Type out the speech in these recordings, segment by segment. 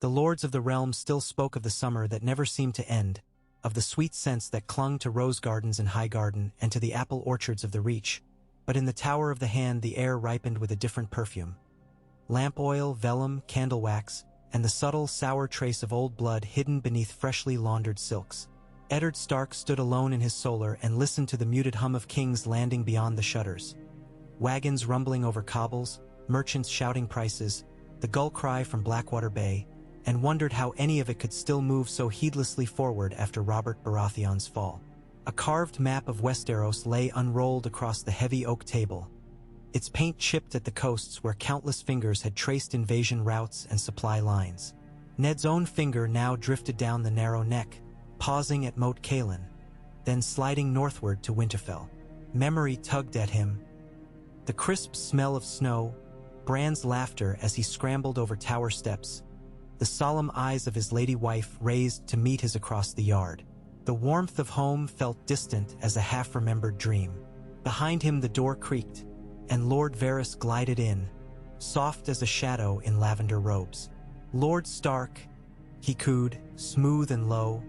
The lords of the realm still spoke of the summer that never seemed to end, of the sweet scents that clung to rose gardens in High Garden and to the apple orchards of the Reach, but in the Tower of the Hand the air ripened with a different perfume. Lamp oil, vellum, candle wax, and the subtle, sour trace of old blood hidden beneath freshly laundered silks. Eddard Stark stood alone in his solar and listened to the muted hum of kings landing beyond the shutters. Wagons rumbling over cobbles, merchants shouting prices, the gull cry from Blackwater Bay, and wondered how any of it could still move so heedlessly forward after Robert Baratheon's fall. A carved map of Westeros lay unrolled across the heavy oak table, its paint chipped at the coasts where countless fingers had traced invasion routes and supply lines. Ned's own finger now drifted down the narrow neck, pausing at Moat Cailin, then sliding northward to Winterfell. Memory tugged at him. The crisp smell of snow, Bran's laughter as he scrambled over tower steps, the solemn eyes of his lady wife raised to meet his across the yard. The warmth of home felt distant as a half-remembered dream. Behind him the door creaked, and Lord Varys glided in, soft as a shadow in lavender robes. "Lord Stark," he cooed, smooth and low,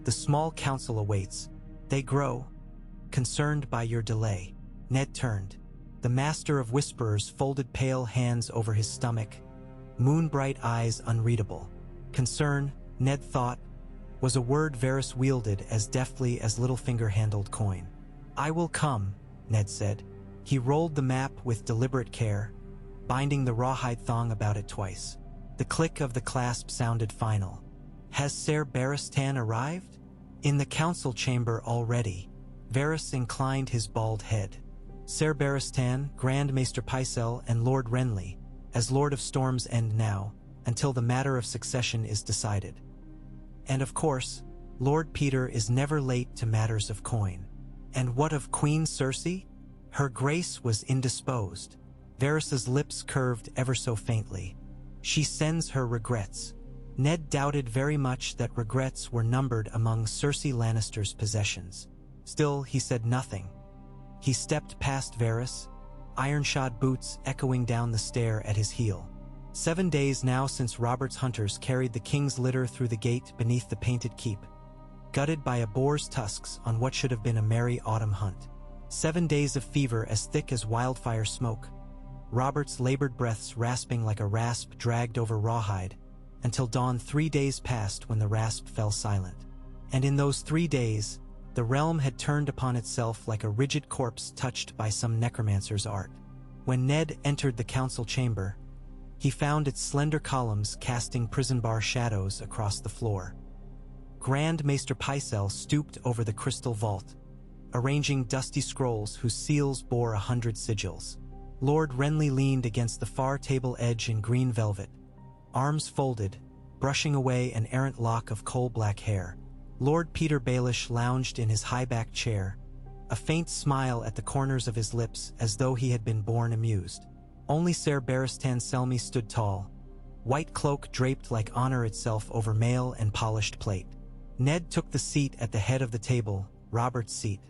"the small council awaits. They grow, concerned by your delay." Ned turned. The master of whisperers folded pale hands over his stomach, moon-bright eyes unreadable. Concern, Ned thought, was a word Varys wielded as deftly as Littlefinger handled coin. "I will come," Ned said. He rolled the map with deliberate care, binding the rawhide thong about it twice. The click of the clasp sounded final. "Has Ser Barristan arrived?" "In the council chamber already." Varys inclined his bald head. "Ser Barristan, Grand Maester Pycelle, and Lord Renly, as Lord of Storm's End now, until the matter of succession is decided. And of course, Lord Peter is never late to matters of coin." "And what of Queen Cersei?" "Her grace was indisposed." Varys's lips curved ever so faintly. "She sends her regrets." Ned doubted very much that regrets were numbered among Cersei Lannister's possessions. Still, he said nothing. He stepped past Varys, iron-shod boots echoing down the stair at his heel. 7 days now since Robert's hunters carried the king's litter through the gate beneath the painted keep, gutted by a boar's tusks on what should have been a merry autumn hunt. 7 days of fever as thick as wildfire smoke, Robert's labored breaths rasping like a rasp dragged over rawhide, until dawn. 3 days passed when the rasp fell silent. And in those 3 days, the realm had turned upon itself like a rigid corpse touched by some necromancer's art. When Ned entered the council chamber, he found its slender columns casting prison bar shadows across the floor. Grand Maester Pycelle stooped over the crystal vault, arranging dusty scrolls whose seals bore 100 sigils. Lord Renly leaned against the far table edge in green velvet, arms folded, brushing away an errant lock of coal-black hair. Lord Peter Baelish lounged in his high-backed chair, a faint smile at the corners of his lips as though he had been born amused. Only Ser Barristan Selmy stood tall, white cloak draped like honor itself over mail and polished plate. Ned took the seat at the head of the table, Robert's seat,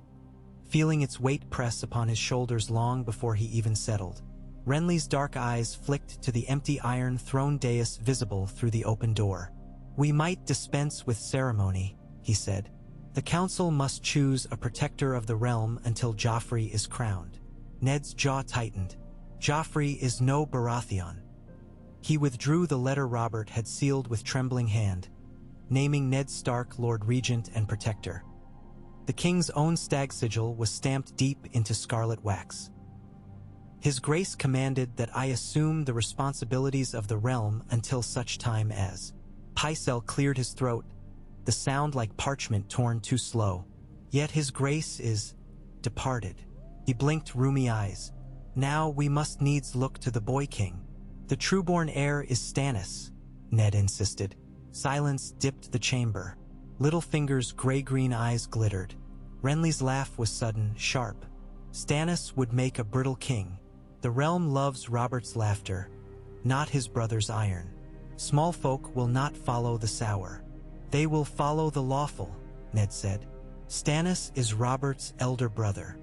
feeling its weight press upon his shoulders long before he even settled. Renly's dark eyes flicked to the empty iron throne dais visible through the open door. "We might dispense with ceremony," he said. "The council must choose a protector of the realm until Joffrey is crowned." Ned's jaw tightened. Joffrey is no Baratheon. He withdrew the letter Robert had sealed with trembling hand, naming Ned Stark Lord Regent and Protector. The king's own stag sigil was stamped deep into scarlet wax. "His Grace commanded that I assume the responsibilities of the realm until such time as..." Pycelle cleared his throat, the sound like parchment torn too slow. "Yet His Grace is departed." He blinked rheumy eyes. "Now we must needs look to the boy king." "The trueborn heir is Stannis," Ned insisted. Silence dipped the chamber. Littlefinger's gray-green eyes glittered. Renly's laugh was sudden, sharp. "Stannis would make a brittle king. The realm loves Robert's laughter, not his brother's iron. Small folk will not follow the sour. They will follow the lawful," Ned said. "Stannis is Robert's elder brother."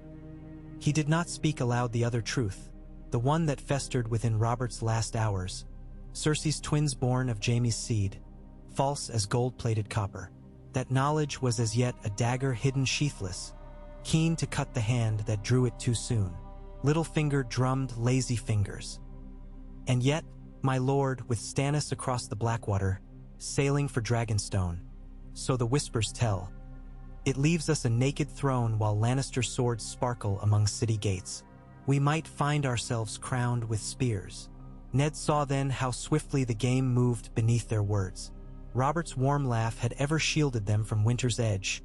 He did not speak aloud the other truth, the one that festered within Robert's last hours. Cersei's twins born of Jaime's seed, false as gold-plated copper. That knowledge was as yet a dagger hidden sheathless, keen to cut the hand that drew it too soon. Littlefinger drummed lazy fingers. And yet, my lord, with Stannis across the Blackwater, sailing for Dragonstone, so the whispers tell, it leaves us a naked throne while Lannister swords sparkle among city gates. We might find ourselves crowned with spears. Ned saw then how swiftly the game moved beneath their words. Robert's warm laugh had ever shielded them from winter's edge,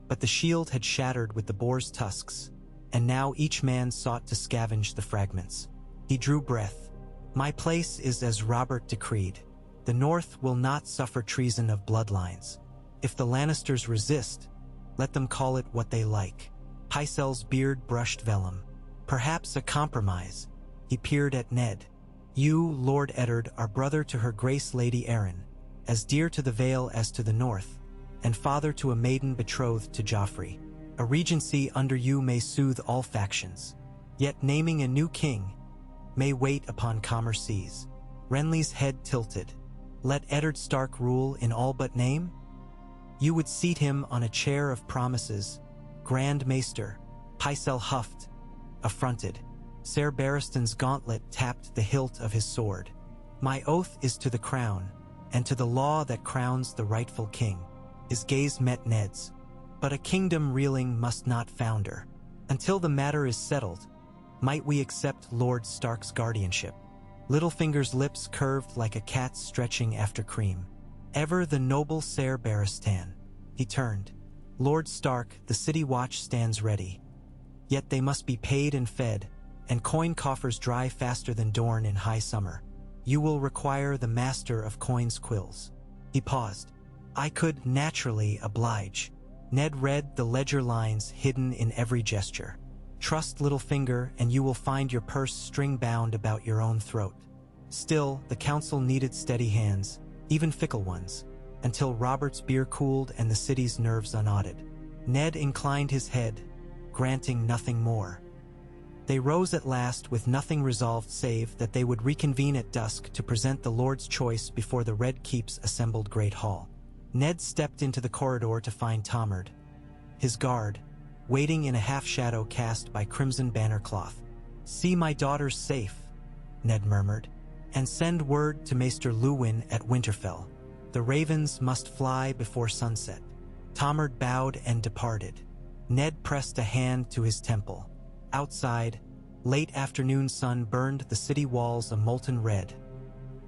but the shield had shattered with the boar's tusks, and now each man sought to scavenge the fragments. He drew breath. My place is as Robert decreed. The North will not suffer treason of bloodlines. If the Lannisters resist, let them call it what they like. Pycelle's beard brushed vellum. Perhaps a compromise. He peered at Ned. You, Lord Eddard, are brother to her grace Lady Arryn, as dear to the Vale as to the North, and father to a maiden betrothed to Joffrey. A regency under you may soothe all factions. Yet naming a new king may wait upon calmer seas. Renly's head tilted. Let Eddard Stark rule in all but name? You would seat him on a chair of promises. Grand Maester. Pycelle huffed, affronted. Ser Barristan's gauntlet tapped the hilt of his sword. My oath is to the crown, and to the law that crowns the rightful king. His gaze met Ned's. But a kingdom reeling must not founder. Until the matter is settled, might we accept Lord Stark's guardianship? Littlefinger's lips curved like a cat's stretching after cream. Ever the noble Ser Barristan. He turned. Lord Stark, the city watch stands ready. Yet they must be paid and fed, and coin coffers dry faster than Dorne in high summer. You will require the master of coin's quills. He paused. I could naturally oblige. Ned read the ledger lines hidden in every gesture. Trust Littlefinger, and you will find your purse string-bound about your own throat. Still, the council needed steady hands, even fickle ones, until Robert's beer cooled and the city's nerves unknotted. Ned inclined his head, granting nothing more. They rose at last with nothing resolved save that they would reconvene at dusk to present the Lord's choice before the Red Keep's assembled great hall. Ned stepped into the corridor to find Tomard, his guard, waiting in a half-shadow cast by crimson banner cloth. See my daughters safe, Ned murmured, and send word to Maester Luwin at Winterfell. The ravens must fly before sunset. Tomard bowed and departed. Ned pressed a hand to his temple. Outside, late afternoon sun burned the city walls a molten red.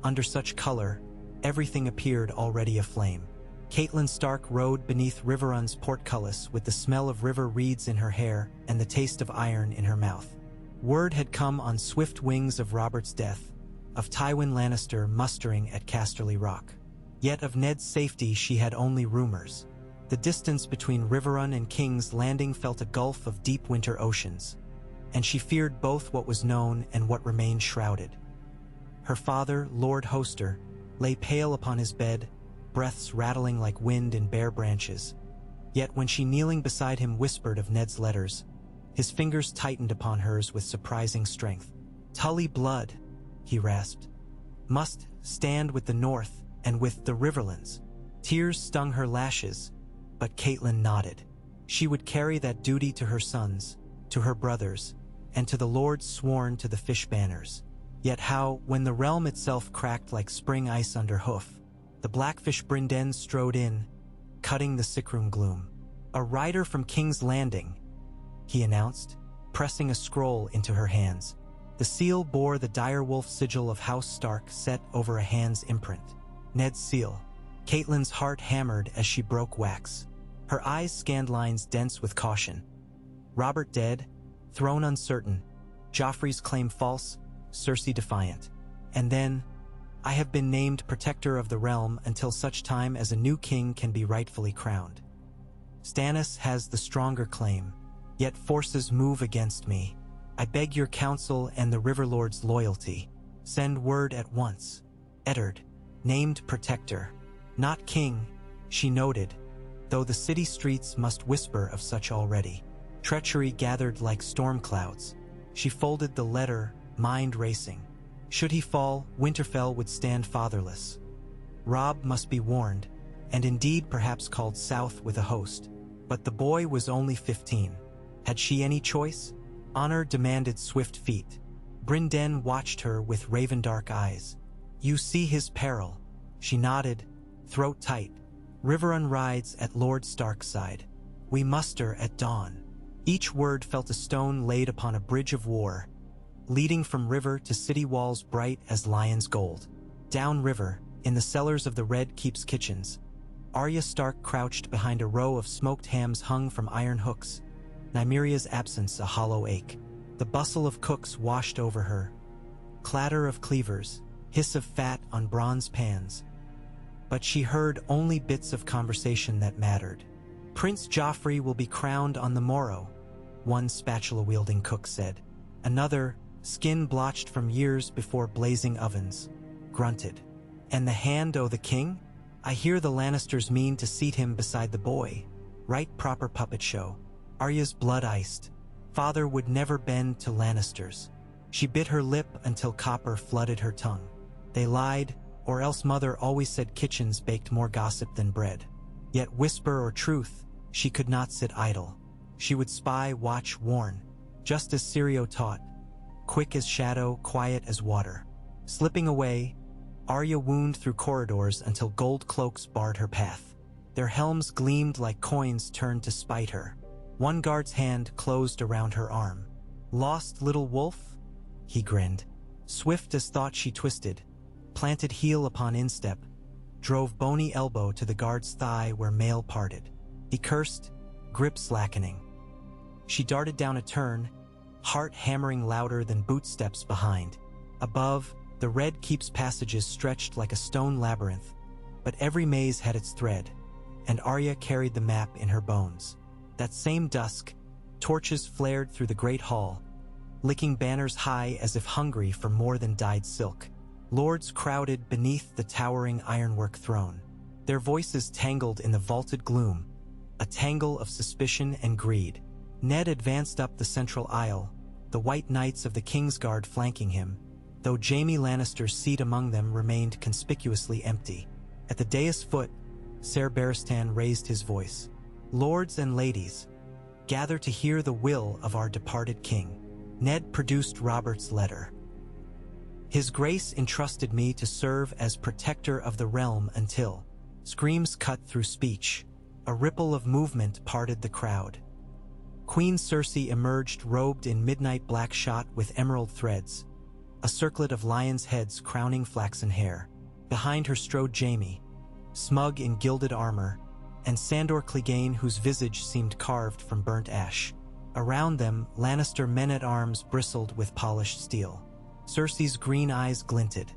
Under such color, everything appeared already aflame. Catelyn Stark rode beneath Riverrun's portcullis with the smell of river reeds in her hair and the taste of iron in her mouth. Word had come on swift wings of Robert's death, of Tywin Lannister mustering at Casterly Rock. Yet of Ned's safety she had only rumors. The distance between Riverrun and King's Landing felt a gulf of deep winter oceans, and she feared both what was known and what remained shrouded. Her father, Lord Hoster, lay pale upon his bed, breaths rattling like wind in bare branches. Yet when she kneeling beside him whispered of Ned's letters, his fingers tightened upon hers with surprising strength. Tully blood, he rasped, must stand with the North and with the Riverlands. Tears stung her lashes, but Catelyn nodded. She would carry that duty to her sons, to her brothers, and to the lords sworn to the fish banners. Yet how, when the realm itself cracked like spring ice under hoof, the Blackfish Brynden strode in, cutting the sickroom gloom. A rider from King's Landing, he announced, pressing a scroll into her hands. The seal bore the direwolf sigil of House Stark set over a hand's imprint. Ned's seal. Catelyn's heart hammered as she broke wax. Her eyes scanned lines dense with caution. Robert dead, throne uncertain, Joffrey's claim false, Cersei defiant. And then, I have been named protector of the realm until such time as a new king can be rightfully crowned. Stannis has the stronger claim, yet forces move against me. I beg your counsel and the Riverlord's loyalty. Send word at once. Eddard, named protector, not king, she noted, though the city streets must whisper of such already. Treachery gathered like storm clouds. She folded the letter, mind racing. Should he fall, Winterfell would stand fatherless. Robb must be warned, and indeed perhaps called south with a host. But the boy was only 15. Had she any choice? Honor demanded swift feet. Brynden watched her with raven-dark eyes. You see his peril. She nodded, throat tight. Riverrun rides at Lord Stark's side. We muster at dawn. Each word felt a stone laid upon a bridge of war, leading from river to city walls bright as lion's gold. Down river, in the cellars of the Red Keep's kitchens, Arya Stark crouched behind a row of smoked hams hung from iron hooks, Nymeria's absence a hollow ache. The bustle of cooks washed over her, clatter of cleavers, hiss of fat on bronze pans. But she heard only bits of conversation that mattered. Prince Joffrey will be crowned on the morrow, one spatula-wielding cook said. Another, skin blotched from years before blazing ovens, grunted. And the hand o' the king? I hear the Lannisters mean to seat him beside the boy. Right proper puppet show. Arya's blood iced. Father would never bend to Lannisters. She bit her lip until copper flooded her tongue. They lied, or else Mother always said kitchens baked more gossip than bread. Yet whisper or truth, she could not sit idle. She would spy, watch, warn, just as Syrio taught, quick as shadow, quiet as water. Slipping away, Arya wound through corridors until gold cloaks barred her path. Their helms gleamed like coins turned to spite her. One guard's hand closed around her arm. Lost little wolf? He grinned. Swift as thought she twisted, planted heel upon instep, drove bony elbow to the guard's thigh where mail parted. He cursed, grip slackening. She darted down a turn, heart hammering louder than bootsteps behind. Above, the Red Keep's passages stretched like a stone labyrinth, but every maze had its thread, and Arya carried the map in her bones. That same dusk, torches flared through the great hall, licking banners high as if hungry for more than dyed silk. Lords crowded beneath the towering ironwork throne. Their voices tangled in the vaulted gloom, a tangle of suspicion and greed. Ned advanced up the central aisle, the white knights of the Kingsguard flanking him, though Jaime Lannister's seat among them remained conspicuously empty. At the dais foot, Ser Barristan raised his voice. Lords and ladies, gather to hear the will of our departed king. Ned produced Robert's letter. His Grace entrusted me to serve as protector of the realm until... Screams cut through speech. A ripple of movement parted the crowd. Queen Cersei emerged robed in midnight black shot with emerald threads, a circlet of lions' heads crowning flaxen hair. Behind her strode Jaime, smug in gilded armor, and Sandor Clegane, whose visage seemed carved from burnt ash. Around them, Lannister men-at-arms bristled with polished steel. Cersei's green eyes glinted.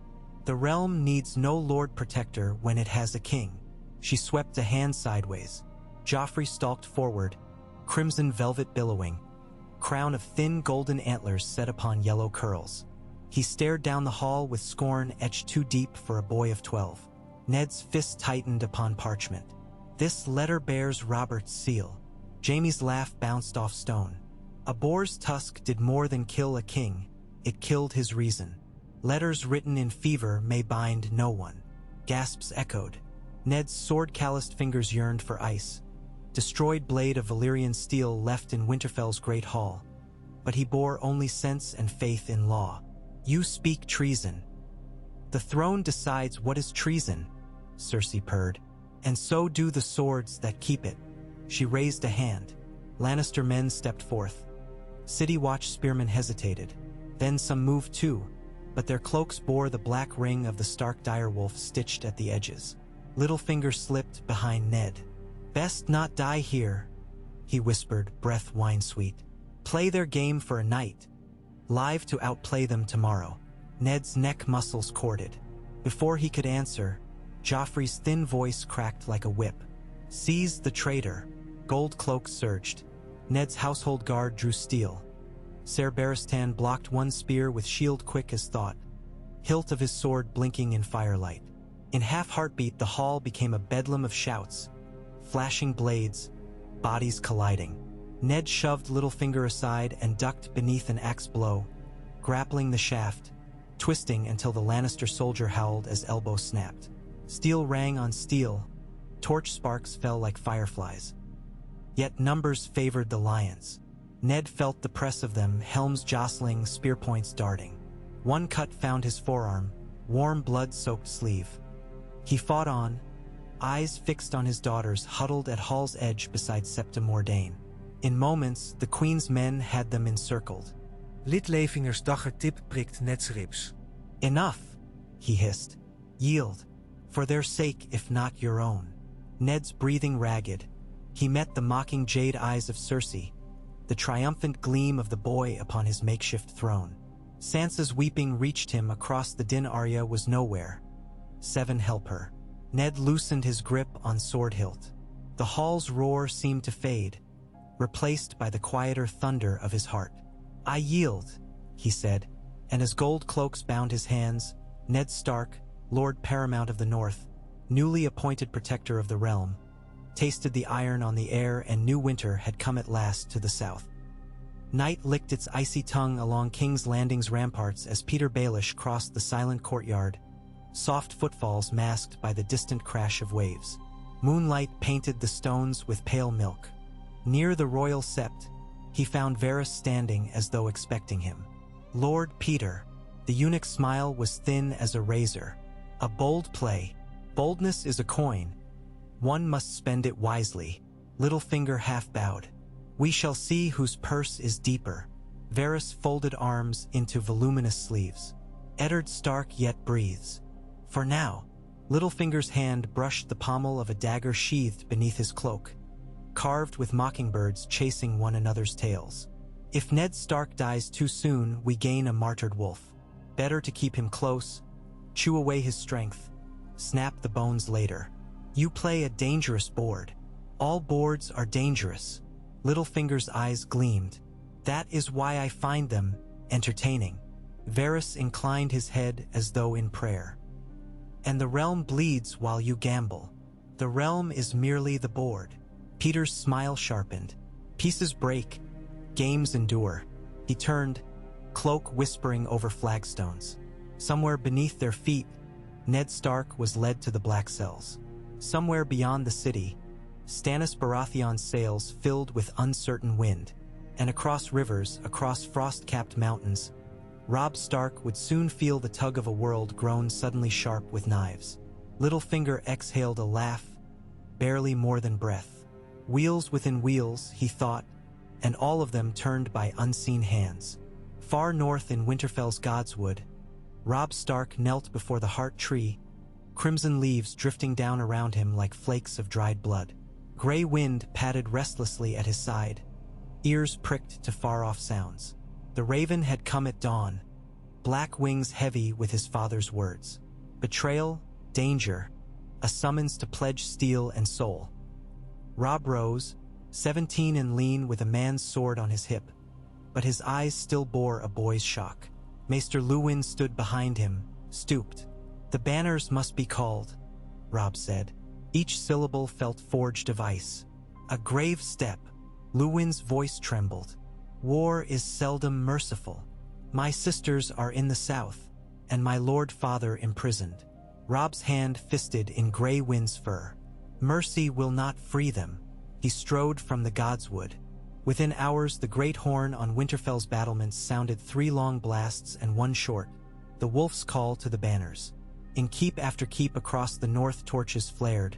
The realm needs no Lord Protector when it has a king. She swept a hand sideways. Joffrey stalked forward, crimson velvet billowing, crown of thin golden antlers set upon yellow curls. He stared down the hall with scorn etched too deep for a boy of 12. Ned's fist tightened upon parchment. This letter bears Robert's seal. Jaime's laugh bounced off stone. A boar's tusk did more than kill a king. It killed his reason. Letters written in fever may bind no one. Gasps echoed. Ned's sword-calloused fingers yearned for ice. Destroyed blade of Valyrian steel left in Winterfell's great hall. But he bore only sense and faith in law. You speak treason. The throne decides what is treason, Cersei purred. And so do the swords that keep it. She raised a hand. Lannister men stepped forth. City Watch spearmen hesitated. Then some moved too, but their cloaks bore the black ring of the Stark direwolf stitched at the edges. Littlefinger slipped behind Ned. Best not die here, he whispered, breath wine-sweet. Play their game for a night, live to outplay them tomorrow. Ned's neck muscles corded. Before he could answer, Joffrey's thin voice cracked like a whip. Seize the traitor. Gold cloaks surged. Ned's household guard drew steel. Ser Barristan blocked one spear with shield quick as thought, hilt of his sword blinking in firelight. In half-heartbeat, the hall became a bedlam of shouts, flashing blades, bodies colliding. Ned shoved Littlefinger aside and ducked beneath an axe blow, grappling the shaft, twisting until the Lannister soldier howled as elbows snapped. Steel rang on steel. Torch sparks fell like fireflies. Yet numbers favored the lions. Ned felt the press of them, helms jostling, spear points darting. One cut found his forearm, warm blood-soaked sleeve. He fought on, eyes fixed on his daughters huddled at Hall's edge beside Septa Mordain. In moments, the Queen's men had them encircled. Litlevingers daggertip prikt Ned's ribs. Enough, he hissed. Yield, for their sake if not your own. Ned's breathing ragged. He met the mocking jade eyes of Cersei, the triumphant gleam of the boy upon his makeshift throne. Sansa's weeping reached him across the din. Arya was nowhere. Seven help her. Ned loosened his grip on sword hilt. The hall's roar seemed to fade, replaced by the quieter thunder of his heart. I yield, he said, and as gold cloaks bound his hands, Ned Stark, Lord Paramount of the North, newly appointed protector of the realm, tasted the iron on the air, and new winter had come at last to the south. Night licked its icy tongue along King's Landing's ramparts as Peter Baelish crossed the silent courtyard, soft footfalls masked by the distant crash of waves. Moonlight painted the stones with pale milk. Near the royal sept, he found Varys standing as though expecting him. Lord Peter. The eunuch's smile was thin as a razor. A bold play. Boldness is a coin. One must spend it wisely. Littlefinger half bowed. We shall see whose purse is deeper. Varys folded arms into voluminous sleeves. Eddard Stark yet breathes. For now. Littlefinger's hand brushed the pommel of a dagger sheathed beneath his cloak, carved with mockingbirds chasing one another's tails. If Ned Stark dies too soon, we gain a martyred wolf. Better to keep him close, chew away his strength, snap the bones later. You play a dangerous board. All boards are dangerous. Littlefinger's eyes gleamed. That is why I find them entertaining. Varys inclined his head as though in prayer. And the realm bleeds while you gamble. The realm is merely the board. Peter's smile sharpened. Pieces break, games endure. He turned, cloak whispering over flagstones. Somewhere beneath their feet, Ned Stark was led to the black cells. Somewhere beyond the city, Stannis Baratheon's sails filled with uncertain wind, and across rivers, across frost-capped mountains, Robb Stark would soon feel the tug of a world grown suddenly sharp with knives. Littlefinger exhaled a laugh, barely more than breath. Wheels within wheels, he thought, and all of them turned by unseen hands. Far north in Winterfell's Godswood, Robb Stark knelt before the heart tree, crimson leaves drifting down around him like flakes of dried blood. Gray wind padded restlessly at his side, ears pricked to far-off sounds. The raven had come at dawn, black wings heavy with his father's words. Betrayal, danger, a summons to pledge steel and soul. Robb rose, 17 and lean with a man's sword on his hip, but his eyes still bore a boy's shock. Maester Luwin stood behind him, stooped. The banners must be called, Robb said. Each syllable felt forged of ice. A grave step. Luwin's voice trembled. War is seldom merciful. My sisters are in the south, and my lord father imprisoned. Robb's hand fisted in Grey Wind's fur. Mercy will not free them. He strode from the Godswood. Within hours, the great horn on Winterfell's battlements sounded 3 long blasts and 1 short, the wolf's call to the banners. In keep after keep across the north, torches flared.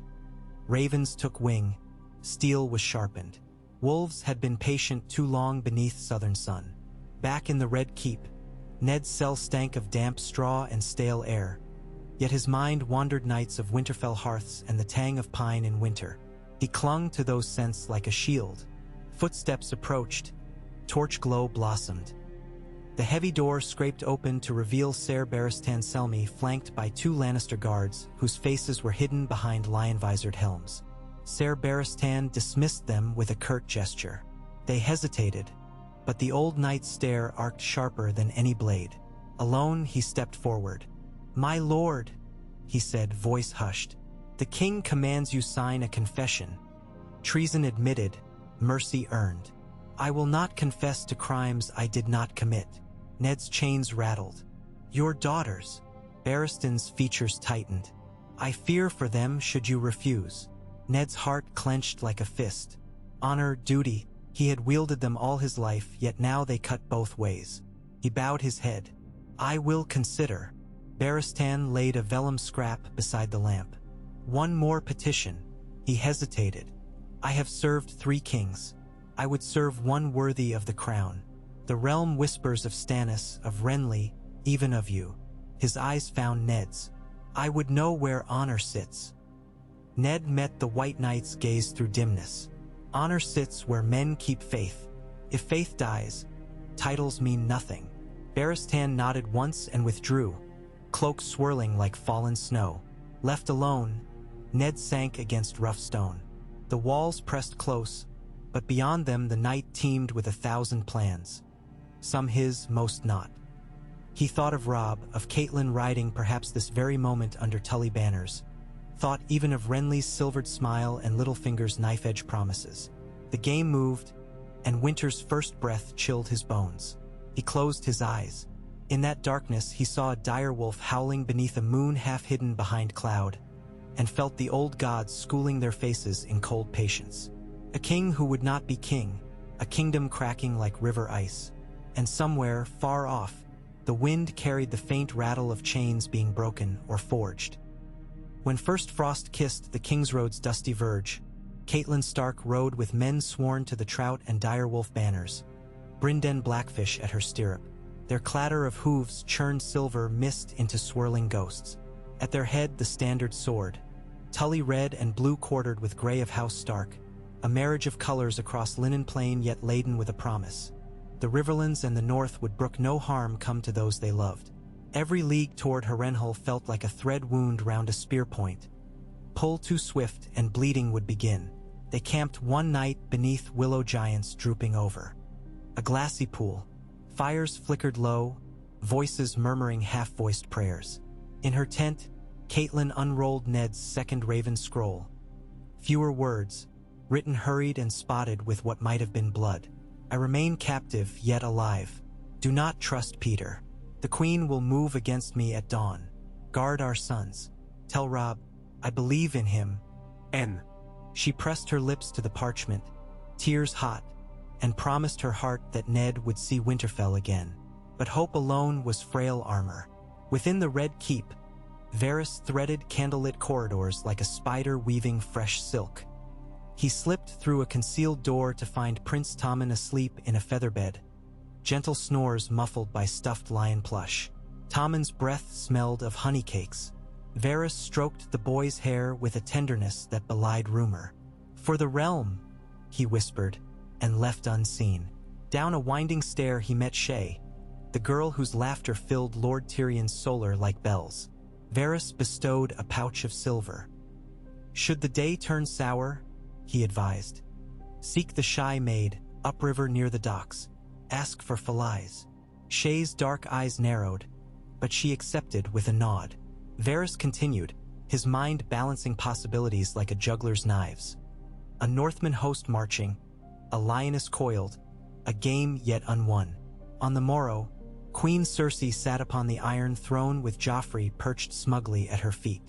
Ravens took wing. Steel was sharpened. Wolves had been patient too long beneath southern sun. Back in the Red Keep, Ned's cell stank of damp straw and stale air. Yet his mind wandered nights of Winterfell hearths and the tang of pine in winter. He clung to those scents like a shield. Footsteps approached. Torch glow blossomed. The heavy door scraped open to reveal Ser Barristan Selmy, flanked by 2 Lannister guards whose faces were hidden behind lion-visored helms. Ser Barristan dismissed them with a curt gesture. They hesitated, but the old knight's stare arced sharper than any blade. Alone, he stepped forward. "My lord," he said, voice hushed, "the king commands you sign a confession. Treason admitted, mercy earned. I will not confess to crimes I did not commit." Ned's chains rattled. Your daughters. Barristan's features tightened. I fear for them should you refuse. Ned's heart clenched like a fist. Honor, duty, he had wielded them all his life, yet now they cut both ways. He bowed his head. I will consider. Barristan laid a vellum scrap beside the lamp. One more petition. He hesitated. I have served 3 kings. I would serve one worthy of the crown. The realm whispers of Stannis, of Renly, even of you. His eyes found Ned's. I would know where honor sits. Ned met the White Knight's gaze through dimness. Honor sits where men keep faith. If faith dies, titles mean nothing. Barristan nodded once and withdrew, cloak swirling like fallen snow. Left alone, Ned sank against rough stone. The walls pressed close, but beyond them the night teemed with 1,000 plans. Some his, most not. He thought of Robb, of Catelyn riding perhaps this very moment under Tully banners. Thought even of Renly's silvered smile and Littlefinger's knife-edge promises. The game moved, and winter's first breath chilled his bones. He closed his eyes. In that darkness he saw a dire wolf howling beneath a moon half hidden behind cloud, and felt the old gods schooling their faces in cold patience. A king who would not be king, a kingdom cracking like river ice. And somewhere, far off, the wind carried the faint rattle of chains being broken or forged. When first frost kissed the Kingsroad's dusty verge, Catelyn Stark rode with men sworn to the Trout and Direwolf banners, Brynden Blackfish at her stirrup. Their clatter of hooves churned silver mist into swirling ghosts. At their head the standard soared, Tully red and blue quartered with gray of House Stark, a marriage of colors across linen plain yet laden with a promise. The Riverlands and the North would brook no harm come to those they loved. Every league toward Harrenhal felt like a thread wound round a spear point. Pull too swift and bleeding would begin. They camped one night beneath willow giants drooping over a glassy pool. Fires flickered low, voices murmuring half-voiced prayers. In her tent, Catelyn unrolled Ned's second Raven scroll. Fewer words, written hurried and spotted with what might have been blood. I remain captive, yet alive. Do not trust Peter. The Queen will move against me at dawn. Guard our sons. Tell Robb, I believe in him. N. She pressed her lips to the parchment, tears hot, and promised her heart that Ned would see Winterfell again. But hope alone was frail armor. Within the Red Keep, Varys threaded candlelit corridors like a spider weaving fresh silk. He slipped through a concealed door to find Prince Tommen asleep in a featherbed, gentle snores muffled by stuffed lion plush. Tommen's breath smelled of honey cakes. Varys stroked the boy's hair with a tenderness that belied rumor. For the realm, he whispered, and left unseen. Down a winding stair he met Shay, the girl whose laughter filled Lord Tyrion's solar like bells. Varys bestowed a pouch of silver. Should the day turn sour, he advised, seek the shy maid, upriver near the docks. Ask for Felice. Shay's dark eyes narrowed, but she accepted with a nod. Varys continued, his mind balancing possibilities like a juggler's knives. A Northman host marching, a lioness coiled, a game yet unwon. On the morrow, Queen Cersei sat upon the Iron Throne with Joffrey perched smugly at her feet.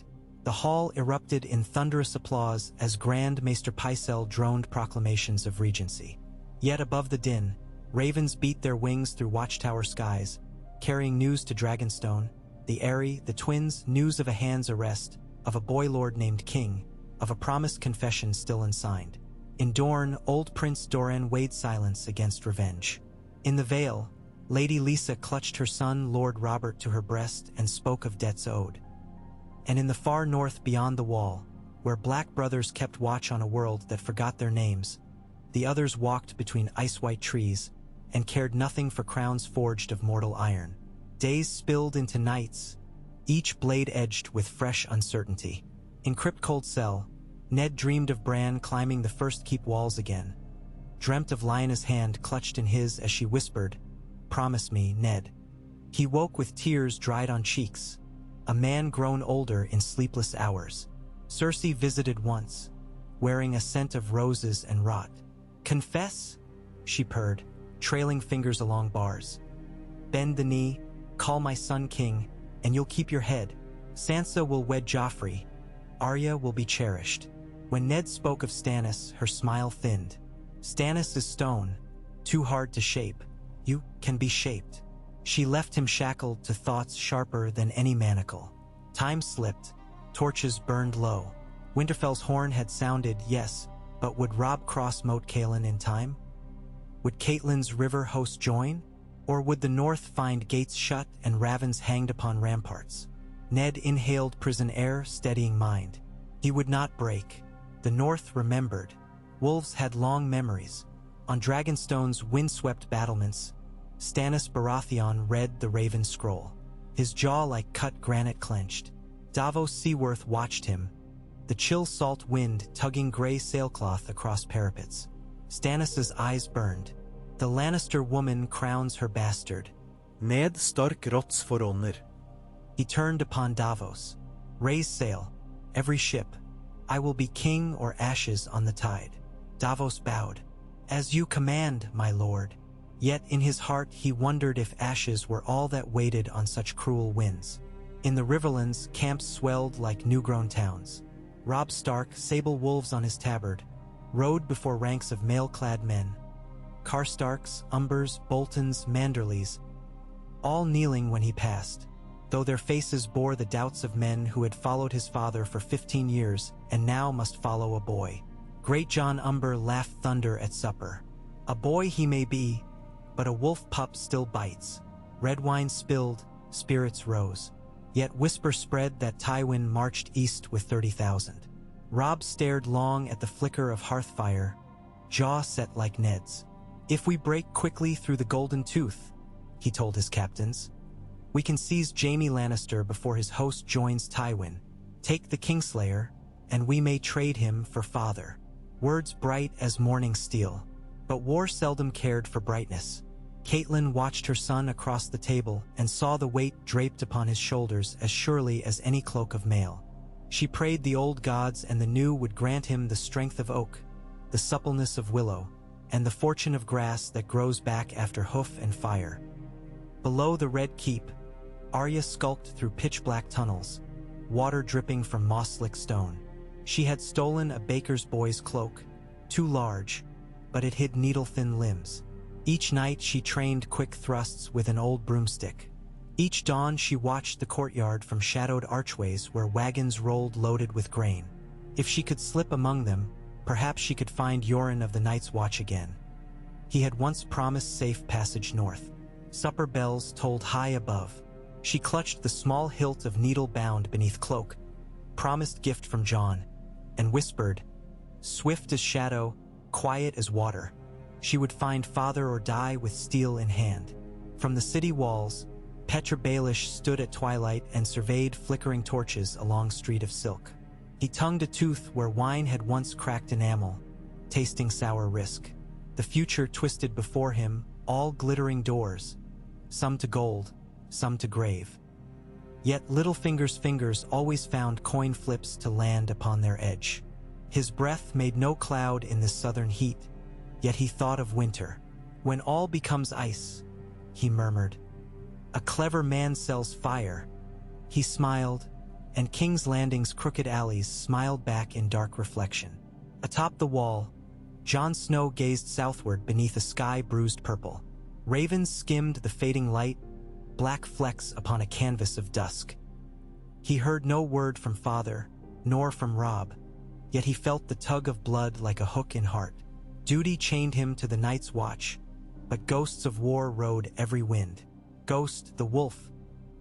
The hall erupted in thunderous applause as Grand Maester Pycelle droned proclamations of regency. Yet above the din, ravens beat their wings through watchtower skies, carrying news to Dragonstone. The Eyrie, the twins, news of a hand's arrest, of a boy lord named King, of a promised confession still unsigned. In Dorne, old Prince Doran weighed silence against revenge. In the Vale, Lady Lisa clutched her son Lord Robert to her breast and spoke of debts owed. And in the far north beyond the wall, where black brothers kept watch on a world that forgot their names, the others walked between ice-white trees and cared nothing for crowns forged of mortal iron. Days spilled into nights, each blade edged with fresh uncertainty. In Crypt Cold Cell, Ned dreamed of Bran climbing the first keep walls again, dreamt of Lyanna's hand clutched in his as she whispered, "Promise me, Ned." He woke with tears dried on cheeks, a man grown older in sleepless hours. Cersei visited once, wearing a scent of roses and rot. "Confess?" she purred, trailing fingers along bars. "Bend the knee, Call my son king, and you'll keep your head. Sansa will wed Joffrey. Arya will be cherished." When Ned spoke of Stannis, her smile thinned. "Stannis is stone, too hard to shape. You can be shaped." She left him shackled to thoughts sharper than any manacle. Time slipped. Torches burned low. Winterfell's horn had sounded, yes, but would Robb cross Moat Cailin in time? Would Catelyn's river host join? Or would the north find gates shut and ravens hanged upon ramparts? Ned inhaled prison air, steadying mind. He would not break. The north remembered. Wolves had long memories. On Dragonstone's windswept battlements, Stannis Baratheon read the Raven Scroll. His jaw like cut granite clenched. Davos Seaworth watched him, the chill salt wind tugging gray sailcloth across parapets. Stannis's eyes burned. The Lannister woman crowns her bastard. Ned Stark rots for honor. He turned upon Davos. "Raise sail, every ship. I will be king or ashes on the tide." Davos bowed. "As you command, my lord." Yet in his heart he wondered if ashes were all that waited on such cruel winds. In the Riverlands, camps swelled like new-grown towns. Robb Stark, sable wolves on his tabard, rode before ranks of mail-clad men. Karstarks, Umbers, Boltons, Manderleys, all kneeling when he passed, though their faces bore the doubts of men who had followed his father for 15 years and now must follow a boy. Great John Umber laughed thunder at supper. "A boy he may be, but a wolf pup still bites." Red wine spilled, spirits rose. Yet whisper spread that Tywin marched east with 30,000. Robb stared long at the flicker of hearthfire, jaw set like Ned's. "If we break quickly through the Golden Tooth," he told his captains, "we can seize Jaime Lannister before his host joins Tywin, take the Kingslayer, and we may trade him for father." Words bright as morning steel, but war seldom cared for brightness. Catelyn watched her son across the table and saw the weight draped upon his shoulders as surely as any cloak of mail. She prayed the old gods and the new would grant him the strength of oak, the suppleness of willow, and the fortune of grass that grows back after hoof and fire. Below the Red Keep, Arya skulked through pitch-black tunnels, water dripping from moss-slick stone. She had stolen a baker's boy's cloak, too large, but it hid needle-thin limbs. Each night she trained quick thrusts with an old broomstick. Each dawn she watched the courtyard from shadowed archways where wagons rolled loaded with grain. If she could slip among them, perhaps she could find Yoren of the Night's Watch again. He had once promised safe passage north. Supper bells tolled high above. She clutched the small hilt of needle bound beneath cloak, promised gift from Jon, and whispered, swift as shadow, quiet as water, she would find father or die with steel in hand. From the city walls, Petra Baelish stood at twilight and surveyed flickering torches along street of silk. He tongued a tooth where wine had once cracked enamel, tasting sour risk. The future twisted before him, all glittering doors, some to gold, some to grave. Yet Littlefinger's fingers always found coin flips to land upon their edge. His breath made no cloud in this southern heat, yet he thought of winter. When all becomes ice, he murmured. A clever man sells fire. He smiled, and King's Landing's crooked alleys smiled back in dark reflection. Atop the wall, Jon Snow gazed southward beneath a sky bruised purple. Ravens skimmed the fading light, black flecks upon a canvas of dusk. He heard no word from father, nor from Robb, yet he felt the tug of blood like a hook in heart. Duty chained him to the Night's Watch, but ghosts of war rode every wind. Ghost, the wolf,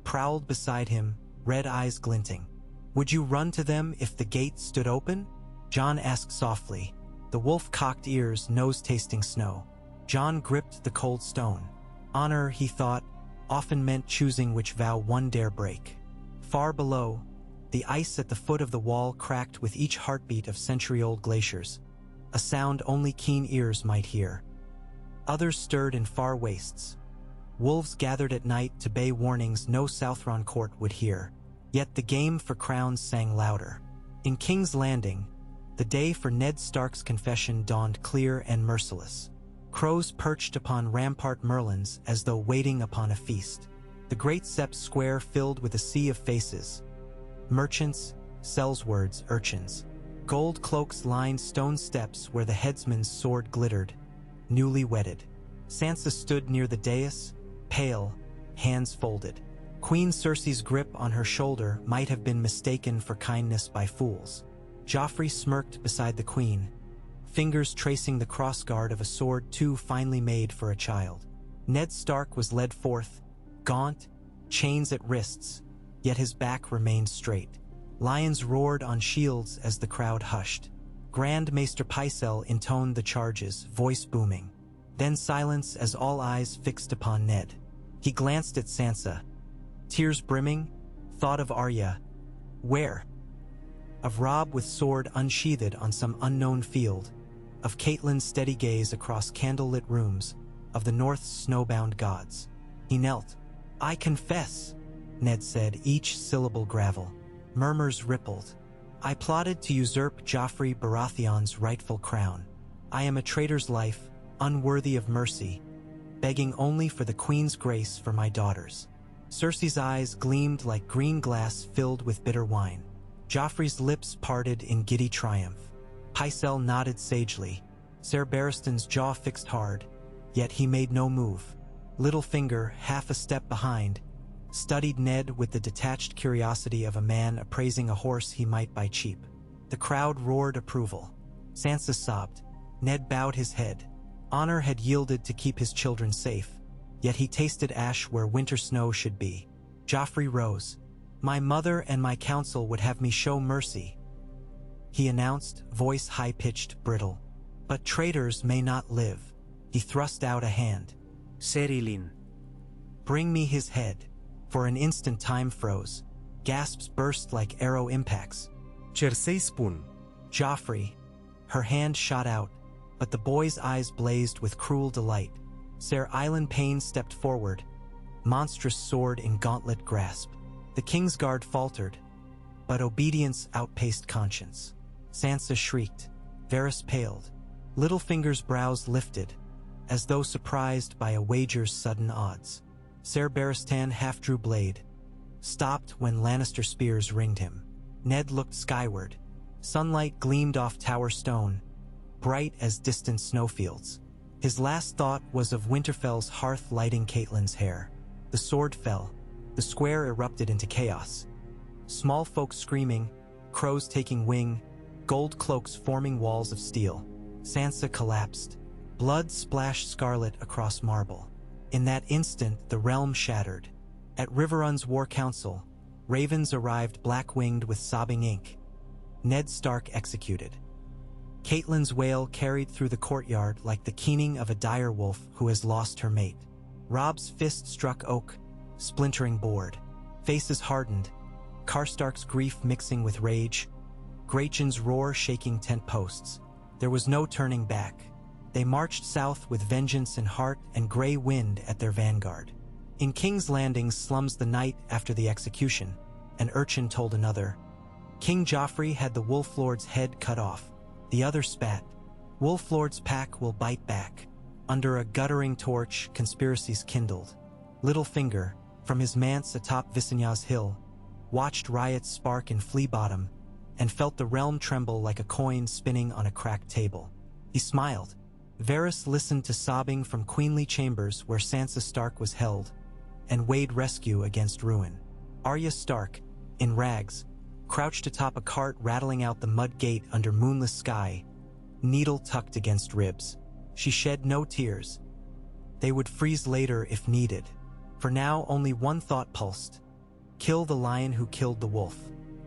prowled beside him, red eyes glinting. Would you run to them if the gate stood open? Jon asked softly. The wolf cocked ears, nose tasting snow. Jon gripped the cold stone. Honor, he thought, often meant choosing which vow one dare break. Far below, the ice at the foot of the wall cracked with each heartbeat of century-old glaciers, a sound only keen ears might hear. Others stirred in far wastes. Wolves gathered at night to bay warnings no Southron court would hear. Yet the game for crowns sang louder. In King's Landing, the day for Ned Stark's confession dawned clear and merciless. Crows perched upon rampart merlins as though waiting upon a feast. The great Sept square filled with a sea of faces. Merchants, sellswords, urchins. Gold cloaks lined stone steps where the headsman's sword glittered, newly wedded. Sansa stood near the dais, pale, hands folded. Queen Cersei's grip on her shoulder might have been mistaken for kindness by fools. Joffrey smirked beside the queen, fingers tracing the crossguard of a sword too finely made for a child. Ned Stark was led forth, gaunt, chains at wrists, yet his back remained straight. Lions roared on shields as the crowd hushed. Grand Maester Pycelle intoned the charges, voice booming. Then silence as all eyes fixed upon Ned. He glanced at Sansa, tears brimming, thought of Arya. Where? Of Robb with sword unsheathed on some unknown field, of Catelyn's steady gaze across candlelit rooms, of the North's snowbound gods. He knelt. "I confess," Ned said, each syllable gravel. Murmurs rippled. "I plotted to usurp Joffrey Baratheon's rightful crown. I am a traitor's life, unworthy of mercy, begging only for the Queen's grace for my daughters." Cersei's eyes gleamed like green glass filled with bitter wine. Joffrey's lips parted in giddy triumph. Pycelle nodded sagely. Ser Barristan's jaw fixed hard, yet he made no move. Littlefinger, half a step behind, studied Ned with the detached curiosity of a man appraising a horse he might buy cheap. The crowd roared approval. Sansa sobbed. Ned bowed his head. Honor had yielded to keep his children safe, yet he tasted ash where winter snow should be. Joffrey rose. "My mother and my council would have me show mercy," he announced, voice high-pitched, brittle. "But traitors may not live." He thrust out a hand. Cerilin. "Bring me his head." For an instant time froze. Gasps burst like arrow impacts. Cersei Spoon. "Joffrey." Her hand shot out, but the boy's eyes blazed with cruel delight. Ser Island Payne stepped forward, monstrous sword in gauntlet grasp. The Kingsguard faltered, but obedience outpaced conscience. Sansa shrieked. Varys paled. Littlefinger's brows lifted, as though surprised by a wager's sudden odds. Ser Barristan half drew blade, stopped when Lannister spears ringed him. Ned looked skyward. Sunlight gleamed off Tower Stone, bright as distant snowfields. His last thought was of Winterfell's hearth lighting Catelyn's hair. The sword fell. The square erupted into chaos. Small folk screaming, crows taking wing, gold cloaks forming walls of steel. Sansa collapsed. Blood splashed scarlet across marble. In that instant, the realm shattered. At Riverrun's war council, ravens arrived black-winged with sobbing ink. Ned Stark executed. Catelyn's wail carried through the courtyard like the keening of a dire wolf who has lost her mate. Robb's fist struck oak, splintering board. Faces hardened, Karstark's grief mixing with rage, Grachan's roar shaking tent posts. There was no turning back. They marched south with vengeance in heart and gray wind at their vanguard. In King's Landing slums the night after the execution, an urchin told another. King Joffrey had the Wolf Lord's head cut off. The other spat. Wolf Lord's pack will bite back. Under a guttering torch, conspiracies kindled. Littlefinger, from his manse atop Visenya's hill, watched riots spark in Flea Bottom and felt the realm tremble like a coin spinning on a cracked table. He smiled. Varys listened to sobbing from queenly chambers where Sansa Stark was held, and weighed rescue against ruin. Arya Stark, in rags, crouched atop a cart rattling out the mud gate under moonless sky, needle tucked against ribs. She shed no tears. They would freeze later if needed. For now, only one thought pulsed. Kill the lion who killed the wolf.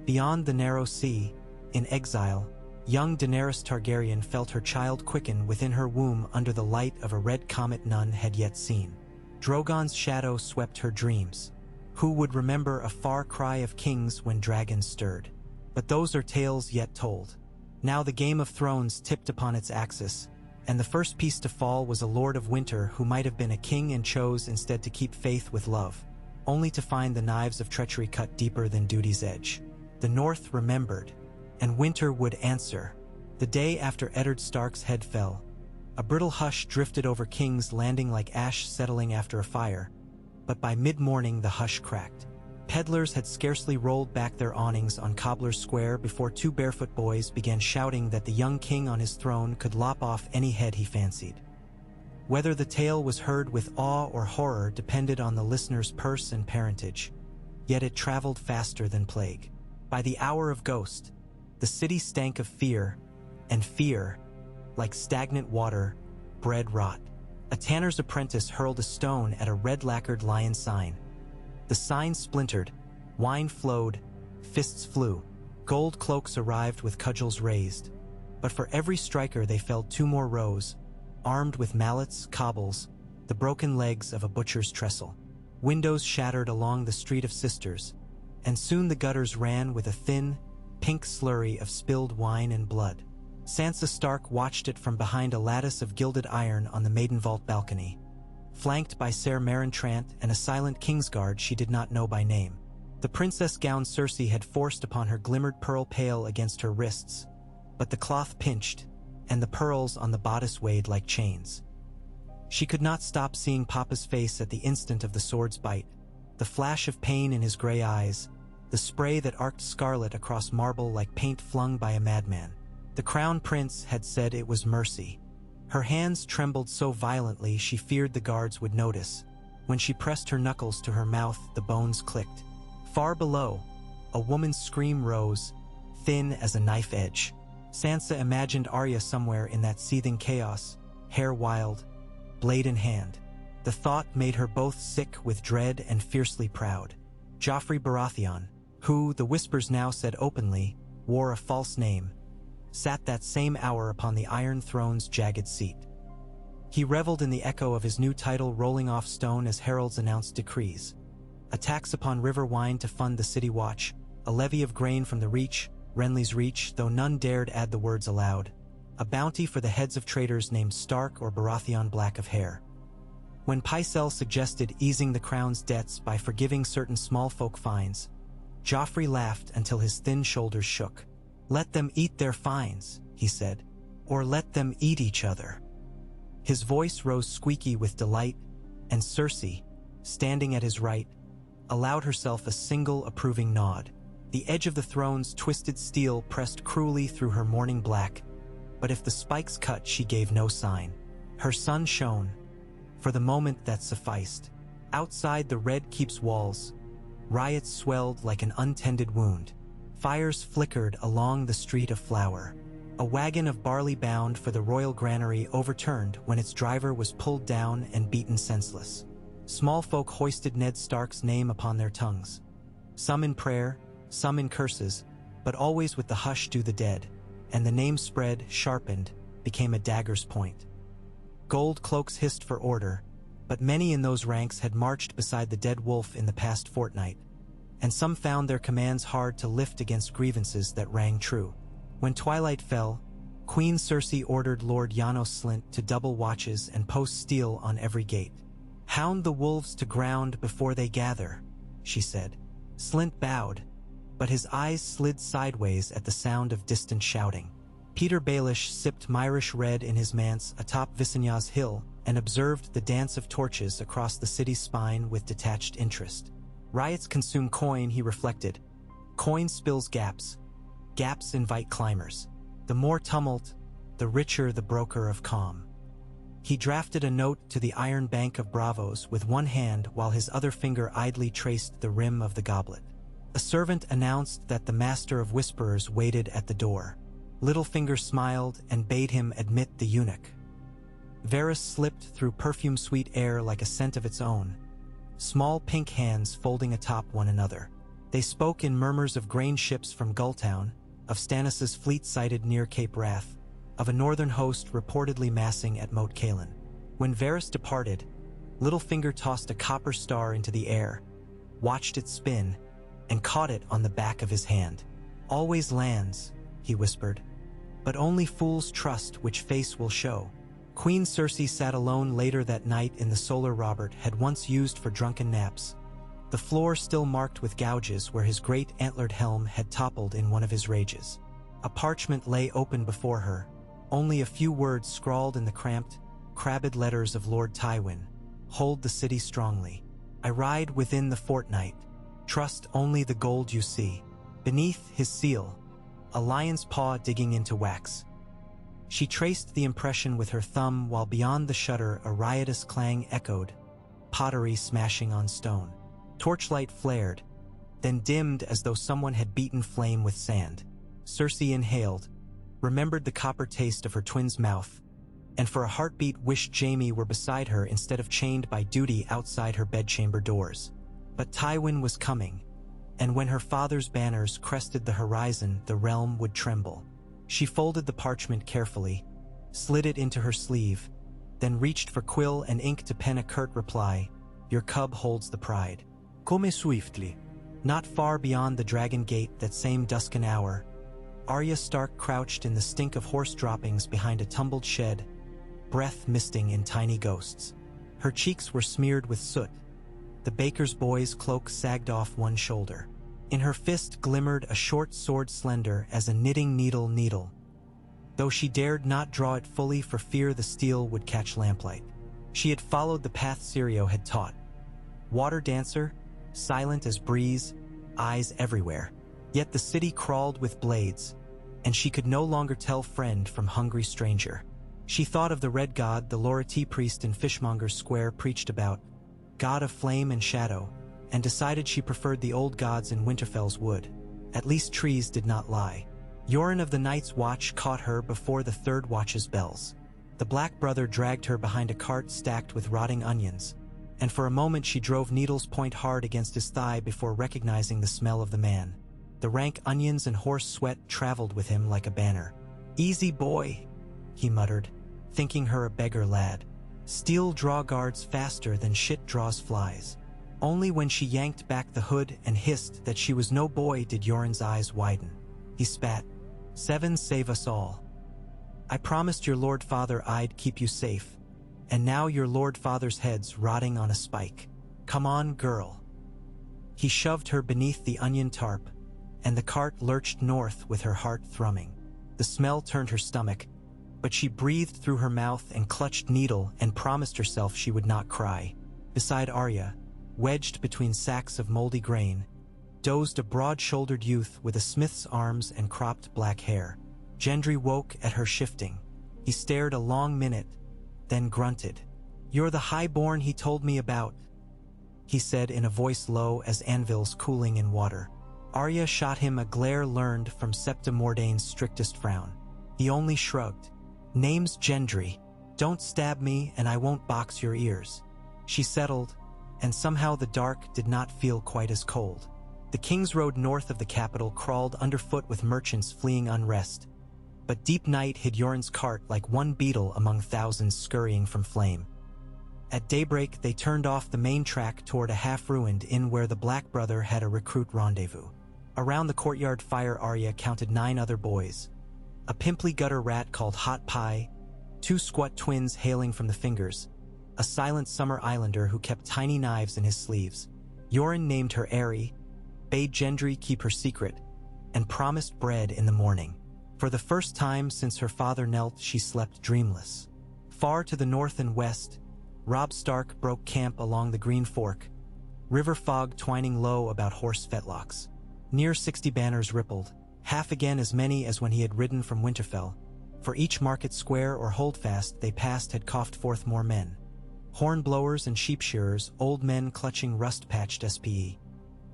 Beyond the narrow sea, in exile, young Daenerys Targaryen felt her child quicken within her womb under the light of a red comet none had yet seen. Drogon's shadow swept her dreams. Who would remember a far cry of kings when dragons stirred? But those are tales yet told. Now the Game of Thrones tipped upon its axis, and the first piece to fall was a Lord of Winter who might have been a king and chose instead to keep faith with love, only to find the knives of treachery cut deeper than duty's edge. The North remembered, and Winter would answer. The day after Eddard Stark's head fell, a brittle hush drifted over King's Landing like ash settling after a fire, but by mid-morning the hush cracked. Peddlers had scarcely rolled back their awnings on Cobbler's Square before two barefoot boys began shouting that the young king on his throne could lop off any head he fancied. Whether the tale was heard with awe or horror depended on the listener's purse and parentage, yet it traveled faster than plague. By the hour of ghost, the city stank of fear, and fear, like stagnant water, bred rot. A tanner's apprentice hurled a stone at a red-lacquered lion sign. The sign splintered, wine flowed, fists flew. Gold cloaks arrived with cudgels raised. But for every striker they felled two more rows, armed with mallets, cobbles, the broken legs of a butcher's trestle. Windows shattered along the Street of Sisters, and soon the gutters ran with a thin, pink slurry of spilled wine and blood. Sansa Stark watched it from behind a lattice of gilded iron on the maiden vault balcony, flanked by Ser Marintrant and a silent Kingsguard she did not know by name. The princess-gowned Cersei had forced upon her glimmered pearl pale against her wrists, but the cloth pinched, and the pearls on the bodice weighed like chains. She could not stop seeing Papa's face at the instant of the sword's bite, the flash of pain in his gray eyes, the spray that arced scarlet across marble like paint flung by a madman. The crown prince had said it was mercy. Her hands trembled so violently she feared the guards would notice. When she pressed her knuckles to her mouth, the bones clicked. Far below, a woman's scream rose, thin as a knife edge. Sansa imagined Arya somewhere in that seething chaos, hair wild, blade in hand. The thought made her both sick with dread and fiercely proud. Joffrey Baratheon, who, the whispers now said openly, wore a false name, sat that same hour upon the Iron Throne's jagged seat. He reveled in the echo of his new title rolling off stone as heralds announced decrees. A tax upon river wine to fund the city watch, a levy of grain from the Reach, Renly's Reach, though none dared add the words aloud, a bounty for the heads of traitors named Stark or Baratheon Black of Hair. When Pycelle suggested easing the crown's debts by forgiving certain small folk fines, Joffrey laughed until his thin shoulders shook. "Let them eat their fines," he said, "or let them eat each other." His voice rose squeaky with delight, and Cersei, standing at his right, allowed herself a single approving nod. The edge of the throne's twisted steel pressed cruelly through her morning black, but if the spikes cut, she gave no sign. Her sun shone. For the moment that sufficed. Outside the Red Keep's walls, riots swelled like an untended wound. Fires flickered along the street of Flower. A wagon of barley bound for the royal granary overturned when its driver was pulled down and beaten senseless. Small folk hoisted Ned Stark's name upon their tongues. Some in prayer, some in curses, but always with the hush due the dead, and the name spread, sharpened, became a dagger's point. Gold cloaks hissed for order, but many in those ranks had marched beside the dead wolf in the past fortnight, and some found their commands hard to lift against grievances that rang true. When twilight fell, Queen Cersei ordered Lord Janos Slynt to double watches and post steel on every gate. "Hound the wolves to ground before they gather," she said. Slynt bowed, but his eyes slid sideways at the sound of distant shouting. Peter Baelish sipped Myrish red in his manse atop Visanyas Hill and observed the dance of torches across the city's spine with detached interest. Riots consume coin, he reflected. Coin spills gaps. Gaps invite climbers. The more tumult, the richer the broker of calm. He drafted a note to the Iron Bank of Bravos with one hand while his other finger idly traced the rim of the goblet. A servant announced that the Master of Whisperers waited at the door. Littlefinger smiled and bade him admit the eunuch. Varys slipped through perfume-sweet air like a scent of its own, small pink hands folding atop one another. They spoke in murmurs of grain ships from Gulltown, of Stannis' fleet sighted near Cape Wrath, of a northern host reportedly massing at Moat Cailin. When Varys departed, Littlefinger tossed a copper star into the air, watched it spin, and caught it on the back of his hand. "Always lands," he whispered, "but only fools trust which face will show." Queen Cersei sat alone later that night in the solar Robert had once used for drunken naps, the floor still marked with gouges where his great antlered helm had toppled in one of his rages. A parchment lay open before her, only a few words scrawled in the cramped, crabbed letters of Lord Tywin. "Hold the city strongly." I ride within the fortnight. Trust only the gold you see. Beneath his seal, a lion's paw digging into wax. She traced the impression with her thumb while beyond the shutter a riotous clang echoed, pottery smashing on stone. Torchlight flared, then dimmed as though someone had beaten flame with sand. Circe inhaled, remembered the copper taste of her twin's mouth, and for a heartbeat wished Jaime were beside her instead of chained by duty outside her bedchamber doors. But Tywin was coming, and when her father's banners crested the horizon, the realm would tremble. She folded the parchment carefully, slid it into her sleeve, then reached for quill and ink to pen a curt reply. Your cub holds the pride. Come swiftly. Not far beyond the Dragon Gate that same dusken hour, Arya Stark crouched in the stink of horse droppings behind a tumbled shed, breath misting in tiny ghosts. Her cheeks were smeared with soot. The baker's boy's cloak sagged off one shoulder. In her fist glimmered a short sword slender as a knitting needle, though she dared not draw it fully for fear the steel would catch lamplight. She had followed the path Syrio had taught. Water dancer, silent as breeze, eyes everywhere. Yet the city crawled with blades, and she could no longer tell friend from hungry stranger. She thought of the red god the Lorati priest in Fishmonger's Square preached about, god of flame and shadow, and decided she preferred the old gods in Winterfell's wood. At least trees did not lie. Yoren of the Night's Watch caught her before the third watch's bells. The Black Brother dragged her behind a cart stacked with rotting onions, and for a moment she drove needle's point hard against his thigh before recognizing the smell of the man. The rank onions and horse sweat traveled with him like a banner. Easy boy, he muttered, thinking her a beggar lad. Steel draw guards faster than shit draws flies. Only when she yanked back the hood and hissed that she was no boy did Yoren's eyes widen. He spat. 7 save us all. I promised your Lord Father I'd keep you safe, and now your Lord Father's head's rotting on a spike. Come on, girl. He shoved her beneath the onion tarp, and the cart lurched north with her heart thrumming. The smell turned her stomach, but she breathed through her mouth and clutched needle and promised herself she would not cry. Beside Arya, wedged between sacks of moldy grain, dozed a broad-shouldered youth with a smith's arms and cropped black hair. Gendry woke at her shifting. He stared a long minute, then grunted. You're the highborn he told me about, he said in a voice low as anvils cooling in water. Arya shot him a glare learned from Septa Mordane's strictest frown. He only shrugged. Name's Gendry. Don't stab me and I won't box your ears. She settled, and somehow the dark did not feel quite as cold. The King's Road north of the capital crawled underfoot with merchants fleeing unrest, but deep night hid Yoren's cart like one beetle among thousands scurrying from flame. At daybreak they turned off the main track toward a half-ruined inn where the Black Brother had a recruit rendezvous. Around the courtyard fire Arya counted 9 other boys. A pimply gutter rat called Hot Pie, 2 squat twins hailing from the Fingers, a silent summer islander who kept tiny knives in his sleeves. Yoren named her Aerie, bade Gendry keep her secret, and promised bread in the morning. For the first time since her father knelt, she slept dreamless. Far to the north and west, Robb Stark broke camp along the Green Fork, river fog twining low about horse fetlocks. Near 60 banners rippled, half again as many as when he had ridden from Winterfell. For each market square or holdfast they passed had coughed forth more men. Hornblowers and sheep-shearers, old men clutching rust-patched SPE.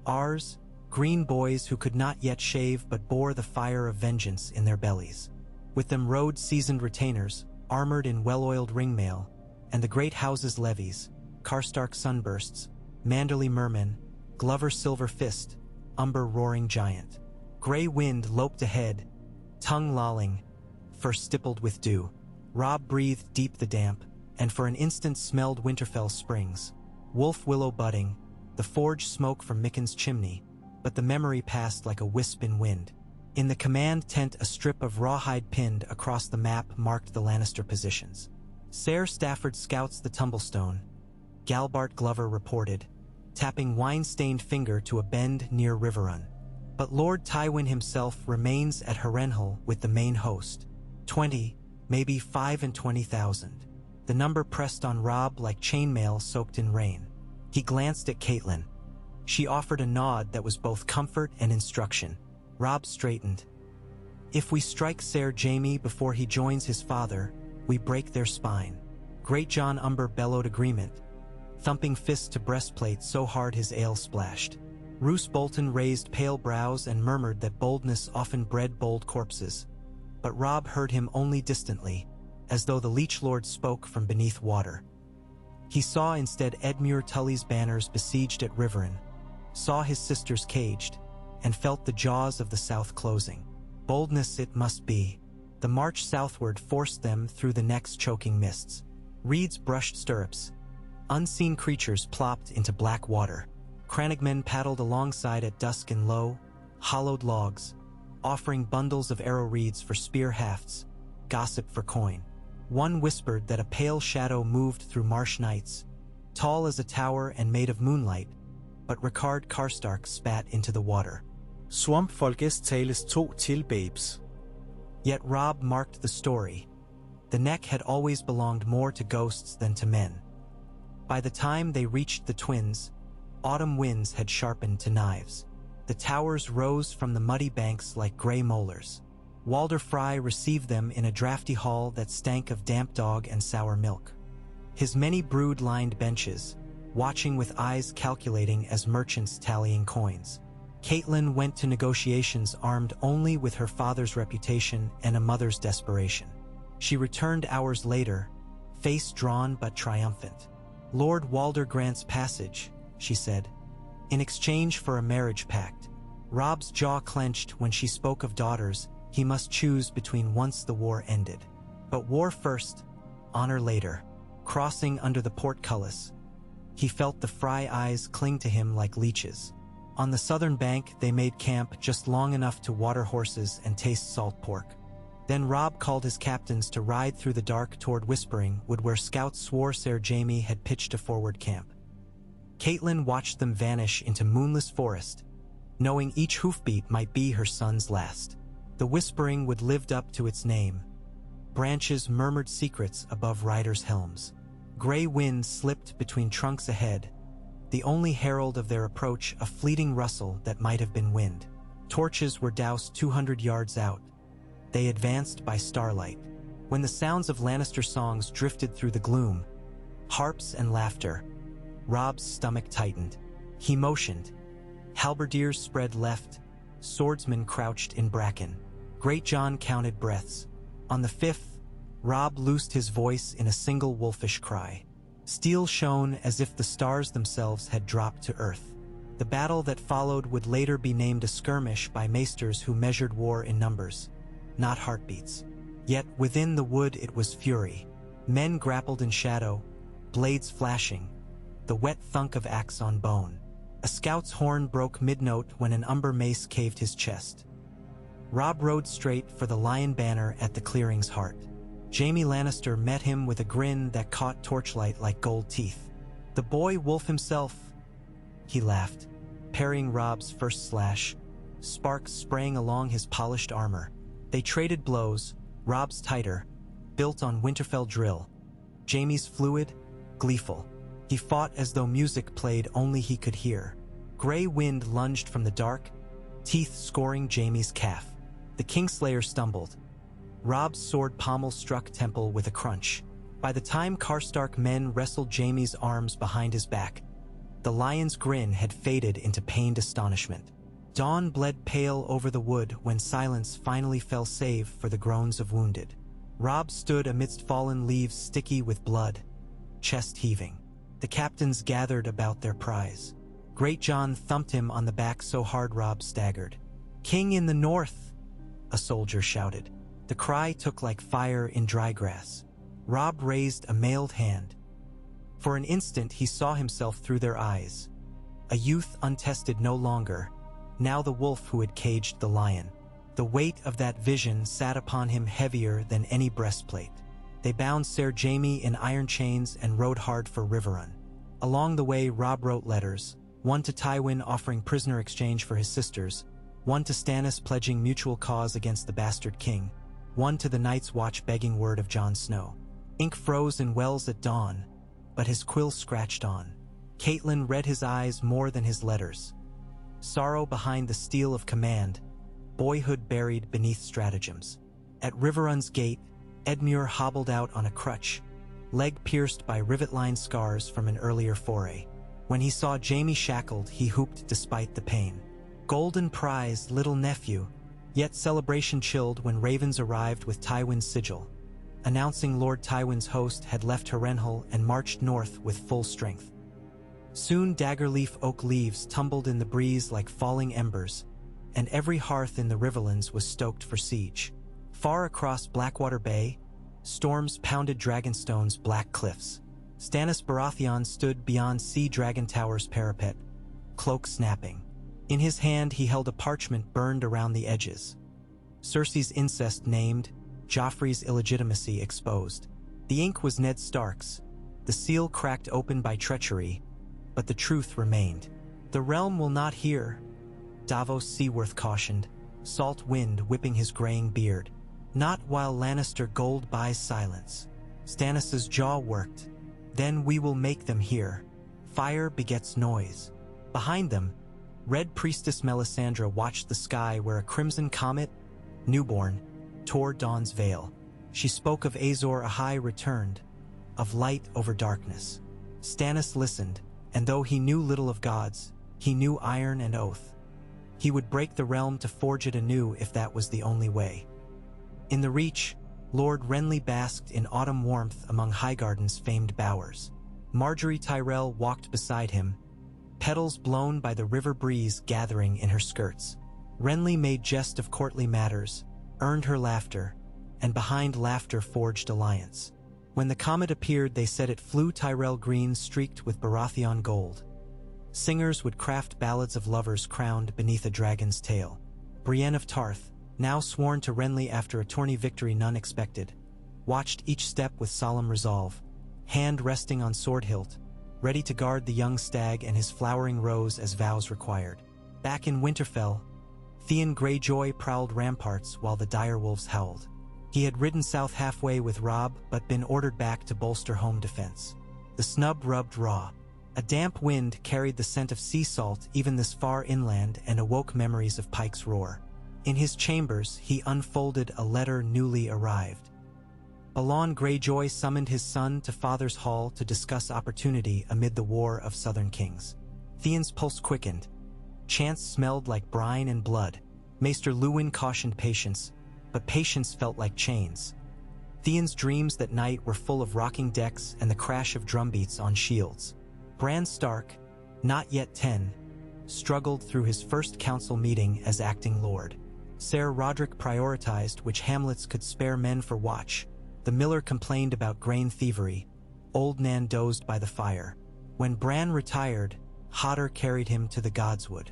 Ours, green boys who could not yet shave but bore the fire of vengeance in their bellies. With them rode seasoned retainers, armored in well-oiled ringmail, and the great house's levies, Karstark sunbursts, Manderly mermen, Glover silver fist, Umber roaring giant. Grey wind loped ahead, tongue lolling, fur stippled with dew. Robb breathed deep the damp, and for an instant smelled Winterfell springs. Wolf willow budding, the forge smoke from Micken's chimney, but the memory passed like a wisp in wind. In the command tent a strip of rawhide pinned across the map marked the Lannister positions. Ser Stafford scouts the Tumblestone, Galbart Glover reported, tapping wine-stained finger to a bend near Riverrun. But Lord Tywin himself remains at Harrenhal with the main host. 20, maybe 25,000. The number pressed on Robb like chainmail soaked in rain. He glanced at Caitlin. She offered a nod that was both comfort and instruction. Robb straightened. "If we strike Ser Jaime before he joins his father, we break their spine." Great John Umber bellowed agreement, thumping fist to breastplate so hard his ale splashed. Roose Bolton raised pale brows and murmured that boldness often bred bold corpses, but Robb heard him only distantly, as though the Leech Lord spoke from beneath water. He saw instead Edmure Tully's banners besieged at Riverrun, saw his sisters caged, and felt the jaws of the South closing. Boldness it must be. The march southward forced them through the neck's choking mists. Reeds brushed stirrups. Unseen creatures plopped into black water. Crannogmen paddled alongside at dusk in low, hollowed logs, offering bundles of arrow reeds for spear hafts, gossip for coin. One whispered that a pale shadow moved through marsh nights, tall as a tower and made of moonlight, but Ricard Karstark spat into the water. Swampfolkes tales to til babes. Yet Robb marked the story. The neck had always belonged more to ghosts than to men. By the time they reached the twins, autumn winds had sharpened to knives. The towers rose from the muddy banks like gray molars. Walder Frey received them in a drafty hall that stank of damp dog and sour milk. His many brood-lined benches, watching with eyes calculating as merchants tallying coins. Caitlin went to negotiations armed only with her father's reputation and a mother's desperation. She returned hours later, face drawn but triumphant. "Lord Walder grants passage," she said, "in exchange for a marriage pact." Robb's jaw clenched when she spoke of daughters he must choose between once the war ended. But war first, honor later. Crossing under the portcullis, he felt the Frey eyes cling to him like leeches. On the southern bank, they made camp just long enough to water horses and taste salt pork. Then Robb called his captains to ride through the dark toward Whispering Wood, where scouts swore Ser Jaime had pitched a forward camp. Caitlin watched them vanish into moonless forest, knowing each hoofbeat might be her son's last. The Whispering Wood lived up to its name. Branches murmured secrets above riders' helms. Gray winds slipped between trunks ahead, the only herald of their approach a fleeting rustle that might have been wind. Torches were doused 200 yards out. They advanced by starlight. When the sounds of Lannister songs drifted through the gloom, harps and laughter, Robb's stomach tightened. He motioned. Halberdiers spread left, swordsmen crouched in bracken. Great John counted breaths. On the 5th, Robb loosed his voice in a single wolfish cry. Steel shone as if the stars themselves had dropped to earth. The battle that followed would later be named a skirmish by maesters who measured war in numbers, not heartbeats. Yet within the wood it was fury. Men grappled in shadow, blades flashing, the wet thunk of axe on bone. A scout's horn broke mid-note when an umber mace caved his chest. Robb rode straight for the lion banner at the clearing's heart. Jaime Lannister met him with a grin that caught torchlight like gold teeth. "The boy wolf himself," he laughed, parrying Robb's first slash, sparks spraying along his polished armor. They traded blows, Robb's tighter, built on Winterfell drill. Jaime's fluid, gleeful. He fought as though music played only he could hear. Gray wind lunged from the dark, teeth scoring Jaime's calf. The Kingslayer stumbled. Robb's sword pommel struck Temple with a crunch. By the time Karstark men wrestled Jaime's arms behind his back, the lion's grin had faded into pained astonishment. Dawn bled pale over the wood when silence finally fell save for the groans of wounded. Robb stood amidst fallen leaves sticky with blood, chest heaving. The captains gathered about their prize. Great John thumped him on the back so hard Robb staggered. "King in the north!" a soldier shouted. The cry took like fire in dry grass. Robb raised a mailed hand. For an instant he saw himself through their eyes. A youth untested no longer, now the wolf who had caged the lion. The weight of that vision sat upon him heavier than any breastplate. They bound Ser Jaime in iron chains and rode hard for Riverrun. Along the way Robb wrote letters, one to Tywin offering prisoner exchange for his sisters, one to Stannis pledging mutual cause against the bastard king, one to the Night's Watch begging word of Jon Snow. Ink froze in wells at dawn, but his quill scratched on. Caitlin read his eyes more than his letters. Sorrow behind the steel of command, boyhood buried beneath stratagems. At Riverrun's gate, Edmure hobbled out on a crutch, leg pierced by rivet-lined scars from an earlier foray. When he saw Jaime shackled, he whooped despite the pain. Golden prize, little nephew. Yet celebration chilled when ravens arrived with Tywin's sigil, announcing Lord Tywin's host had left Harrenhal and marched north with full strength. Soon daggerleaf oak leaves tumbled in the breeze like falling embers, and every hearth in the Riverlands was stoked for siege. Far across Blackwater Bay, storms pounded Dragonstone's black cliffs. Stannis Baratheon stood beyond Sea Dragon Tower's parapet, cloak snapping. In his hand he held a parchment burned around the edges. Cersei's incest named, Joffrey's illegitimacy exposed. The ink was Ned Stark's, the seal cracked open by treachery, but the truth remained. The realm will not hear, Davos Seaworth cautioned, salt wind whipping his graying beard. Not while Lannister gold buys silence. Stannis's jaw worked. Then we will make them hear. Fire begets noise. Behind them, Red Priestess Melisandre watched the sky where a crimson comet, newborn, tore dawn's veil. She spoke of Azor Ahai returned, of light over darkness. Stannis listened, and though he knew little of gods, he knew iron and oath. He would break the realm to forge it anew if that was the only way. In the Reach, Lord Renly basked in autumn warmth among Highgarden's famed bowers. Marjorie Tyrell walked beside him, petals blown by the river breeze gathering in her skirts. Renly made jest of courtly matters, earned her laughter, and behind laughter forged alliance. When the comet appeared, they said it flew Tyrell green streaked with Baratheon gold. Singers would craft ballads of lovers crowned beneath a dragon's tail. Brienne of Tarth, now sworn to Renly after a tourney victory none expected, watched each step with solemn resolve, hand resting on sword hilt, ready to guard the young stag and his flowering rose as vows required. Back in Winterfell, Theon Greyjoy prowled ramparts while the direwolves howled. He had ridden south halfway with Robb but been ordered back to bolster home defense. The snub rubbed raw. A damp wind carried the scent of sea salt even this far inland and awoke memories of Pike's roar. In his chambers, he unfolded a letter newly arrived. Balon Greyjoy summoned his son to Father's Hall to discuss opportunity amid the war of Southern Kings. Theon's pulse quickened. Chance smelled like brine and blood. Maester Luwin cautioned patience, but patience felt like chains. Theon's dreams that night were full of rocking decks and the crash of drumbeats on shields. Bran Stark, not yet 10, struggled through his first council meeting as acting lord. Ser Roderick prioritized which hamlets could spare men for watch. The miller complained about grain thievery. Old Nan dozed by the fire. When Bran retired, Hodder carried him to the Godswood.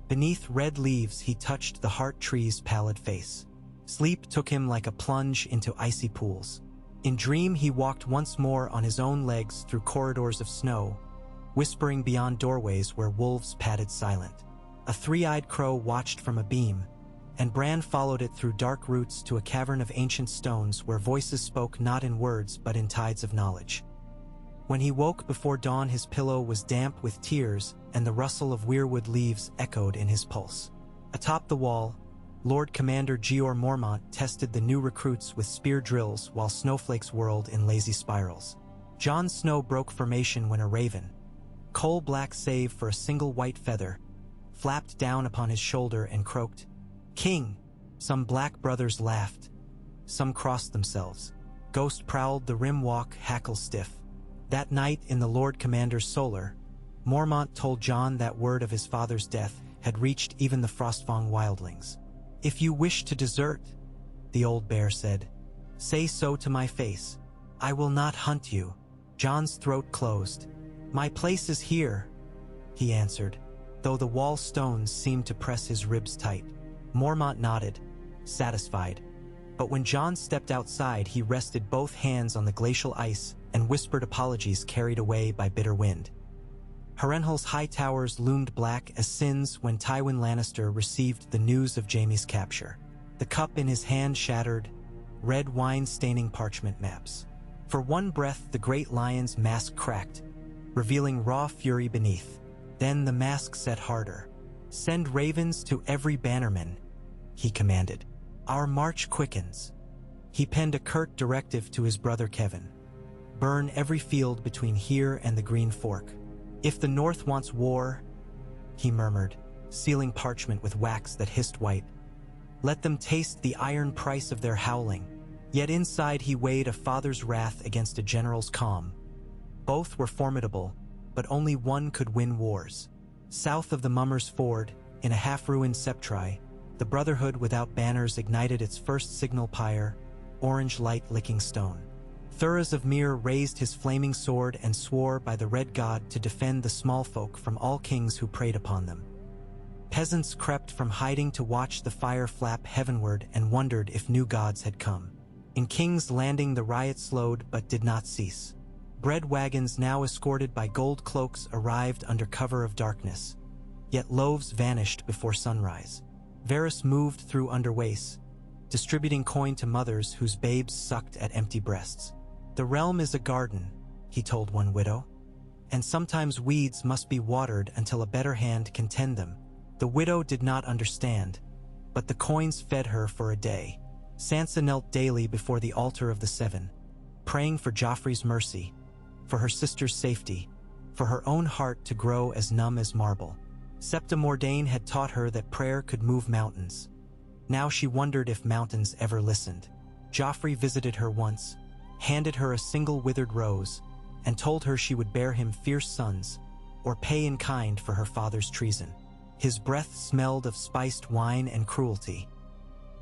Beneath red leaves he touched the heart tree's pallid face. Sleep took him like a plunge into icy pools. In dream he walked once more on his own legs through corridors of snow, whispering beyond doorways where wolves padded silent. A three-eyed crow watched from a beam, and Bran followed it through dark roots to a cavern of ancient stones where voices spoke not in words but in tides of knowledge. When he woke before dawn, his pillow was damp with tears and the rustle of weirwood leaves echoed in his pulse. Atop the wall, Lord Commander Jeor Mormont tested the new recruits with spear drills while snowflakes whirled in lazy spirals. Jon Snow broke formation when a raven, coal-black save for a single white feather, flapped down upon his shoulder and croaked, "King!" Some black brothers laughed. Some crossed themselves. Ghost prowled the rim walk, hackle stiff. That night in the Lord Commander's solar, Mormont told Jon that word of his father's death had reached even the Frostfang wildlings. "If you wish to desert," the old bear said, "say so to my face. I will not hunt you." Jon's throat closed. "My place is here," he answered, though the wall stones seemed to press his ribs tight. Mormont nodded, satisfied. But when Jon stepped outside, he rested both hands on the glacial ice and whispered apologies carried away by bitter wind. Harrenhal's high towers loomed black as sins when Tywin Lannister received the news of Jaime's capture. The cup in his hand shattered, red wine staining parchment maps. For one breath, the great lion's mask cracked, revealing raw fury beneath. Then the mask set harder. "Send ravens to every bannerman," he commanded. "Our march quickens." He penned a curt directive to his brother Kevin. "Burn every field between here and the Green Fork. If the North wants war," he murmured, sealing parchment with wax that hissed white, "let them taste the iron price of their howling." Yet inside he weighed a father's wrath against a general's calm. Both were formidable, but only one could win wars. South of the Mummers Ford, in a half-ruined septri, the Brotherhood without banners ignited its first signal pyre, orange light licking stone. Thuras of Mir raised his flaming sword and swore by the Red God to defend the small folk from all kings who preyed upon them. Peasants crept from hiding to watch the fire flap heavenward and wondered if new gods had come. In King's Landing the riot slowed but did not cease. Bread wagons now escorted by gold cloaks arrived under cover of darkness. Yet loaves vanished before sunrise. Varus moved through underways, distributing coin to mothers whose babes sucked at empty breasts. "The realm is a garden," he told one widow, "and sometimes weeds must be watered until a better hand can tend them." The widow did not understand, but the coins fed her for a day. Sansa knelt daily before the altar of the Seven, praying for Joffrey's mercy, for her sister's safety, for her own heart to grow as numb as marble. Septa Mordain had taught her that prayer could move mountains. Now she wondered if mountains ever listened. Joffrey visited her once, handed her a single withered rose, and told her she would bear him fierce sons, or pay in kind for her father's treason. His breath smelled of spiced wine and cruelty.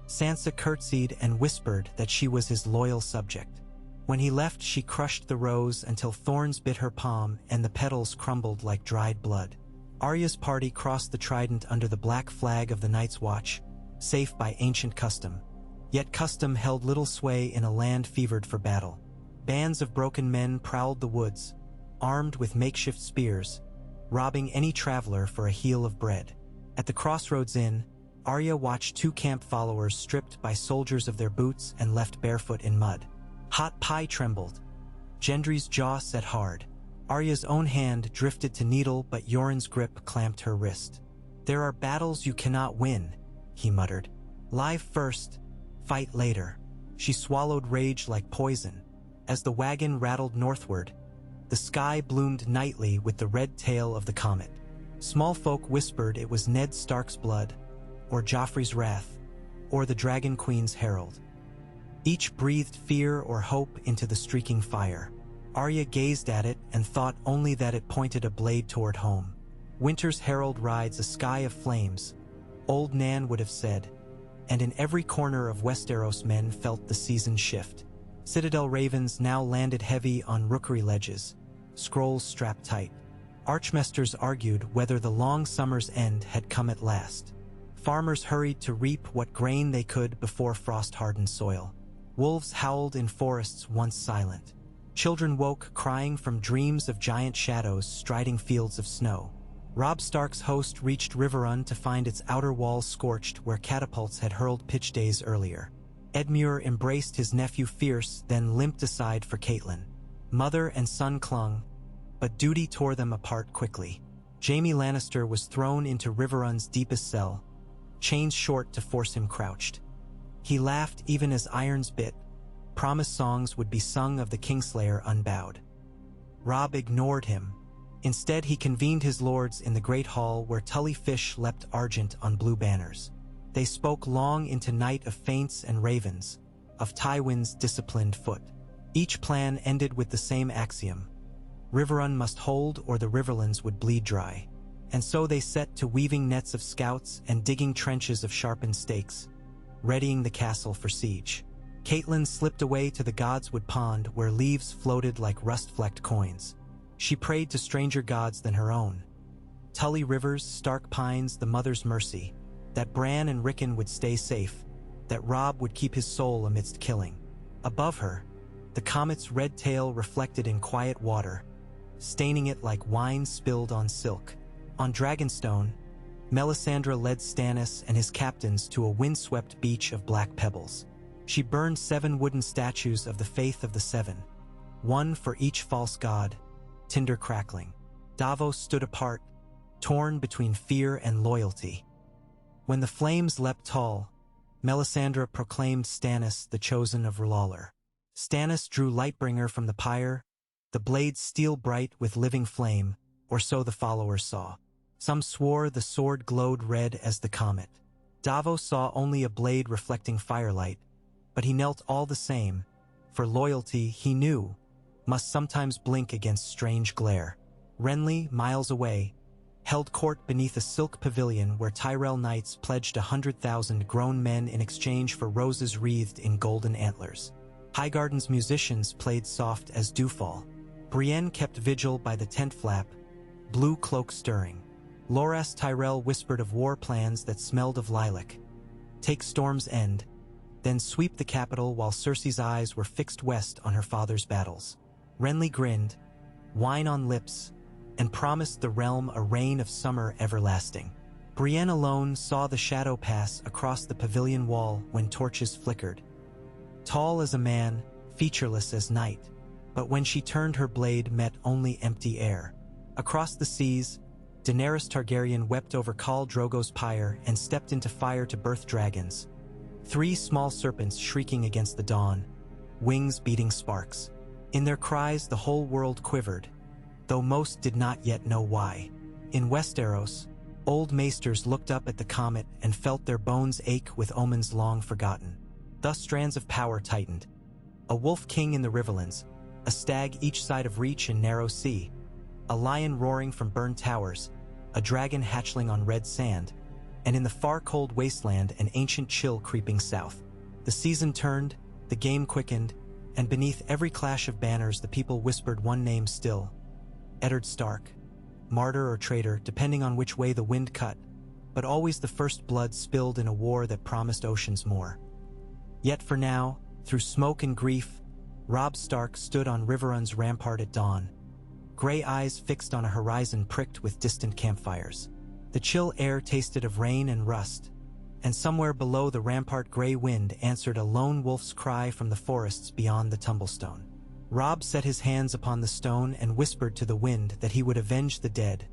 Sansa curtsied and whispered that she was his loyal subject. When he left, she crushed the rose until thorns bit her palm and the petals crumbled like dried blood. Arya's party crossed the Trident under the black flag of the Night's Watch, safe by ancient custom. Yet custom held little sway in a land fevered for battle. Bands of broken men prowled the woods, armed with makeshift spears, robbing any traveler for a heel of bread. At the Crossroads Inn, Arya watched two camp followers stripped by soldiers of their boots and left barefoot in mud. Hot pie trembled. Gendry's jaw set hard. Arya's own hand drifted to needle, but Yoren's grip clamped her wrist. "There are battles you cannot win," he muttered. "Live first, fight later." She swallowed rage like poison. As the wagon rattled northward, the sky bloomed nightly with the red tail of the comet. Small folk whispered it was Ned Stark's blood, or Joffrey's wrath, or the Dragon Queen's herald. Each breathed fear or hope into the streaking fire. Arya gazed at it and thought only that it pointed a blade toward home. "Winter's herald rides a sky of flames," old Nan would have said, and in every corner of Westeros men felt the season shift. Citadel ravens now landed heavy on rookery ledges, scrolls strapped tight. Archmesters argued whether the long summer's end had come at last. Farmers hurried to reap what grain they could before frost-hardened soil. Wolves howled in forests once silent. Children woke crying from dreams of giant shadows striding fields of snow. Robb Stark's host reached Riverrun to find its outer walls scorched where catapults had hurled pitch days earlier. Edmure embraced his nephew fierce, then limped aside for Catelyn. Mother and son clung, but duty tore them apart quickly. Jaime Lannister was thrown into Riverrun's deepest cell, chains short to force him crouched. He laughed even as irons bit. Promise songs would be sung of the Kingslayer unbowed. Robb ignored him. Instead, he convened his lords in the great hall where Tully Fish leapt argent on blue banners. They spoke long into night of faints and ravens, of Tywin's disciplined foot. Each plan ended with the same axiom: Riverrun must hold or the Riverlands would bleed dry. And so they set to weaving nets of scouts and digging trenches of sharpened stakes, readying the castle for siege. Catelyn slipped away to the Godswood Pond where leaves floated like rust-flecked coins. She prayed to stranger gods than her own. Tully Rivers, Stark Pines, the Mother's Mercy, that Bran and Rickon would stay safe, that Robb would keep his soul amidst killing. Above her, the comet's red tail reflected in quiet water, staining it like wine spilled on silk. On Dragonstone, Melisandre led Stannis and his captains to a windswept beach of black pebbles. She burned 7 wooden statues of the Faith of the Seven, one for each false god, tinder crackling. Davos stood apart, torn between fear and loyalty. When the flames leapt tall, Melisandre proclaimed Stannis the chosen of R'hllor. Stannis drew Lightbringer from the pyre, the blade steel bright with living flame, or so the followers saw. Some swore the sword glowed red as the comet. Davos saw only a blade reflecting firelight, but he knelt all the same, for loyalty, he knew, must sometimes blink against strange glare. Renly, miles away, held court beneath a silk pavilion where Tyrell knights pledged 100,000 grown men in exchange for roses wreathed in golden antlers. Highgarden's musicians played soft as dewfall. Brienne kept vigil by the tent flap, blue cloak stirring. Loras Tyrell whispered of war plans that smelled of lilac. Take Storm's End, then sweep the capital while Cersei's eyes were fixed west on her father's battles. Renly grinned, wine on lips, and promised the realm a reign of summer everlasting. Brienne alone saw the shadow pass across the pavilion wall when torches flickered. Tall as a man, featureless as night, but when she turned her blade met only empty air. Across the seas, Daenerys Targaryen wept over Khal Drogo's pyre and stepped into fire to birth dragons. 3 small serpents shrieking against the dawn, wings beating sparks. In their cries the whole world quivered, though most did not yet know why. In Westeros, old maesters looked up at the comet and felt their bones ache with omens long forgotten. Thus strands of power tightened. A wolf king in the Riverlands, a stag each side of Reach and Narrow Sea, a lion roaring from burned towers, a dragon hatchling on red sand, and in the far cold wasteland an ancient chill creeping south. The season turned, the game quickened, and beneath every clash of banners the people whispered one name still: Eddard Stark, martyr or traitor depending on which way the wind cut, but always the first blood spilled in a war that promised oceans more. Yet for now, through smoke and grief, Robb Stark stood on Riverrun's rampart at dawn, gray eyes fixed on a horizon pricked with distant campfires. The chill air tasted of rain and rust, and somewhere below the rampart gray wind answered a lone wolf's cry from the forests beyond the Tumblestone. Robb set his hands upon the stone and whispered to the wind that he would avenge the dead,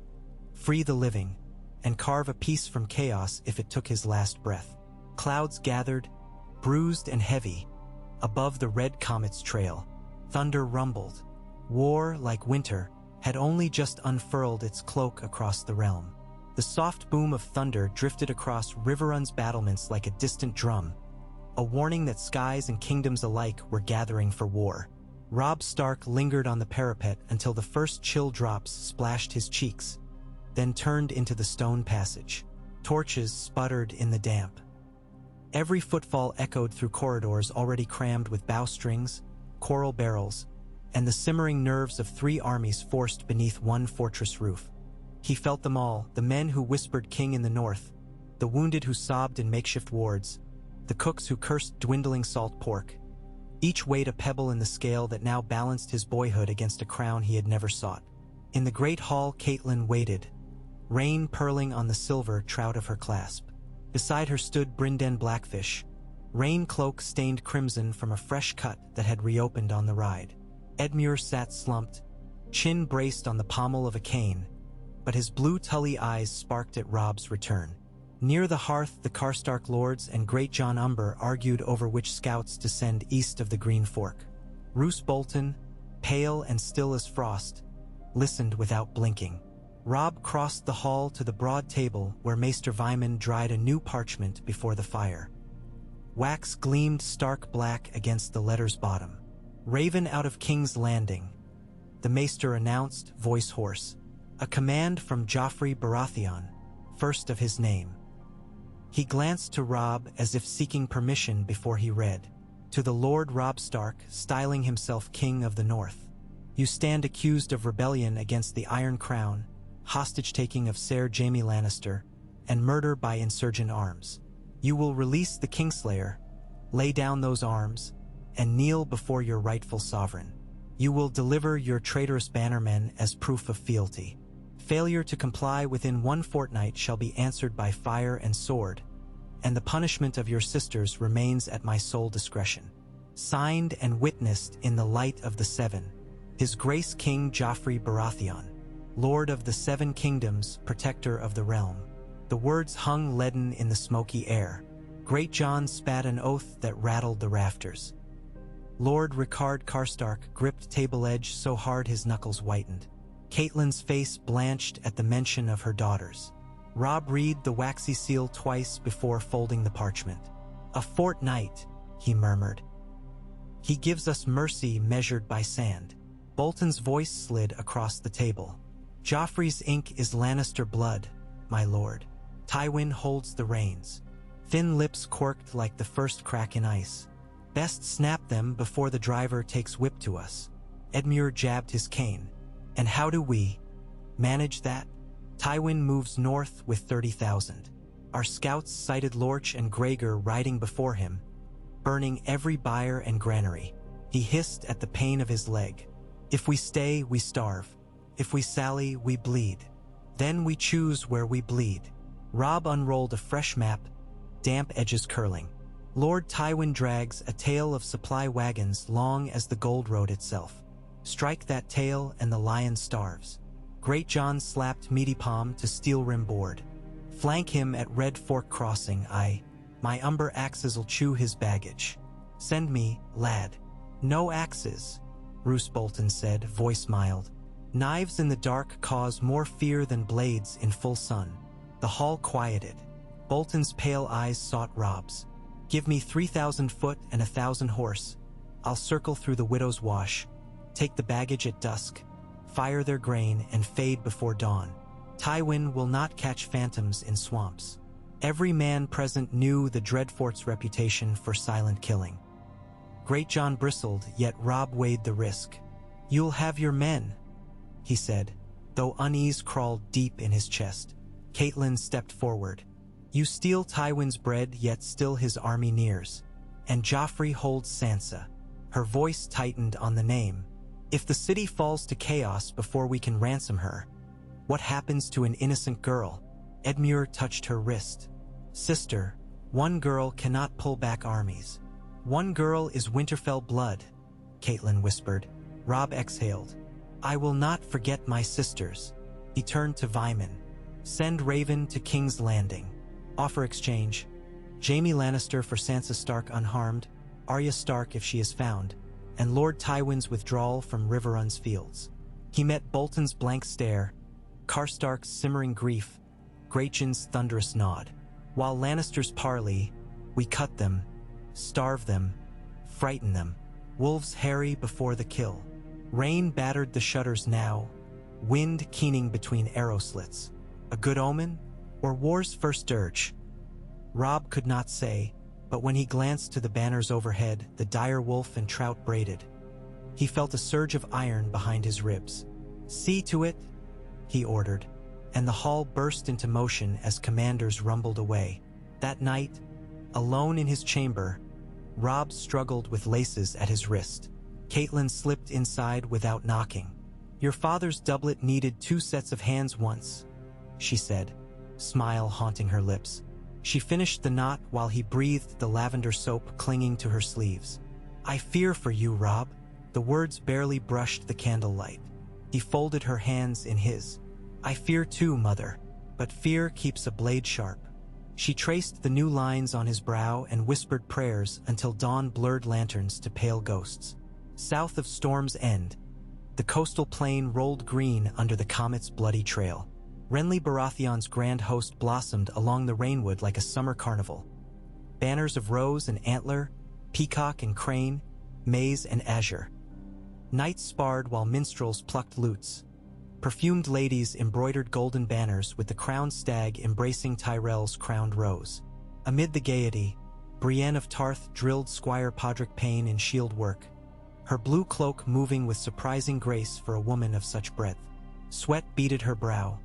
free the living, and carve a peace from chaos if it took his last breath. Clouds gathered, bruised and heavy, above the red comet's trail. Thunder rumbled. War, like winter, had only just unfurled its cloak across the realm. The soft boom of thunder drifted across Riverrun's battlements like a distant drum, a warning that skies and kingdoms alike were gathering for war. Robb Stark lingered on the parapet until the first chill drops splashed his cheeks, then turned into the stone passage. Torches sputtered in the damp. Every footfall echoed through corridors already crammed with bowstrings, coral barrels, and the simmering nerves of 3 armies forced beneath one fortress roof. He felt them all, the men who whispered king in the north, the wounded who sobbed in makeshift wards, the cooks who cursed dwindling salt pork. Each weighed a pebble in the scale that now balanced his boyhood against a crown he had never sought. In the great hall Catelyn waited, rain purling on the silver trout of her clasp. Beside her stood Brynden Blackfish, rain cloak stained crimson from a fresh cut that had reopened on the ride. Edmure sat slumped, chin braced on the pommel of a cane, but his blue Tully eyes sparked at Robb's return. Near the hearth the Karstark lords and Great John Umber argued over which scouts to send east of the Green Fork. Roose Bolton, pale and still as frost, listened without blinking. Robb crossed the hall to the broad table where Maester Vyman dried a new parchment before the fire. Wax gleamed stark black against the letter's bottom. Raven out of King's Landing, the Maester announced, voice hoarse. A command from Joffrey Baratheon, first of his name. He glanced to Robb as if seeking permission before he read. To the Lord Robb Stark, styling himself King of the North. You stand accused of rebellion against the Iron Crown, hostage-taking of Ser Jaime Lannister, and murder by insurgent arms. You will release the Kingslayer, lay down those arms, and kneel before your rightful sovereign. You will deliver your traitorous bannermen as proof of fealty. Failure to comply within 1 fortnight shall be answered by fire and sword, and the punishment of your sisters remains at my sole discretion. Signed and witnessed in the light of the Seven. His Grace King Joffrey Baratheon, Lord of the Seven Kingdoms, protector of the realm. The words hung leaden in the smoky air. Great John spat an oath that rattled the rafters. Lord Rickard Karstark gripped table edge so hard his knuckles whitened. Catelyn's face blanched at the mention of her daughters. Robb read the waxy seal twice before folding the parchment. "A fortnight," he murmured. "He gives us mercy measured by sand." Bolton's voice slid across the table. "Joffrey's ink is Lannister blood, my lord. Tywin holds the reins." Thin lips quirked like the first crack in ice. "Best snap them before the driver takes whip to us." Edmure jabbed his cane. "And how do we manage that? Tywin moves north with 30,000. Our scouts sighted Lorch and Gregor riding before him, burning every byre and granary." He hissed at the pain of his leg. "If we stay, we starve. If we sally, we bleed. Then we choose where we bleed." Robb unrolled a fresh map, damp edges curling. "Lord Tywin drags a tail of supply wagons long as the Gold Road itself. Strike that tail and the lion starves." Great John slapped meaty palm to steel rim board. "Flank him at Red Fork Crossing. My umber axes'll chew his baggage. Send me, lad." "No axes," Roose Bolton said, voice mild. "Knives in the dark cause more fear than blades in full sun." The hall quieted. Bolton's pale eyes sought Robb's. "Give me 3,000 foot and 1,000 horse. I'll circle through the Widow's Wash, take the baggage at dusk, fire their grain, and fade before dawn. Tywin will not catch phantoms in swamps." Every man present knew the Dreadfort's reputation for silent killing. Great John bristled, yet Robb weighed the risk. "You'll have your men," he said, though unease crawled deep in his chest. Catelyn stepped forward. "You steal Tywin's bread, yet still his army nears. And Joffrey holds Sansa." Her voice tightened on the name. "If the city falls to chaos before we can ransom her, what happens to an innocent girl?" Edmure touched her wrist. "Sister, one girl cannot pull back armies. One girl is Winterfell blood," Catelyn whispered. Robb exhaled. "I will not forget my sisters." He turned to Vyman. "Send Raven to King's Landing. Offer exchange. Jaime Lannister for Sansa Stark unharmed, Arya Stark if she is found, and Lord Tywin's withdrawal from Riverrun's fields." He met Bolton's blank stare, Karstark's simmering grief, Grachan's thunderous nod. "While Lannisters parley, we cut them, starve them, frighten them. Wolves harry before the kill." Rain battered the shutters now, wind keening between arrow slits. A good omen, or war's first dirge? Robb could not say, but when he glanced to the banners overhead, the dire wolf and trout braided, he felt a surge of iron behind his ribs. "See to it," he ordered, and the hall burst into motion as commanders rumbled away. That night, alone in his chamber, Robb struggled with laces at his wrist. Catelyn slipped inside without knocking. "Your father's doublet needed 2 sets of hands once," she said, smile haunting her lips. She finished the knot while he breathed the lavender soap clinging to her sleeves. "I fear for you, Robb." The words barely brushed the candlelight. He folded her hands in his. "I fear too, mother, but fear keeps a blade sharp." She traced the new lines on his brow and whispered prayers until dawn blurred lanterns to pale ghosts. South of Storm's End, the coastal plain rolled green under the comet's bloody trail. Renly Baratheon's grand host blossomed along the rainwood like a summer carnival. Banners of rose and antler, peacock and crane, maize and azure. Knights sparred while minstrels plucked lutes. Perfumed ladies embroidered golden banners with the crowned stag embracing Tyrell's crowned rose. Amid the gaiety, Brienne of Tarth drilled Squire Podrick Payne in shield work, her blue cloak moving with surprising grace for a woman of such breadth. Sweat beaded her brow,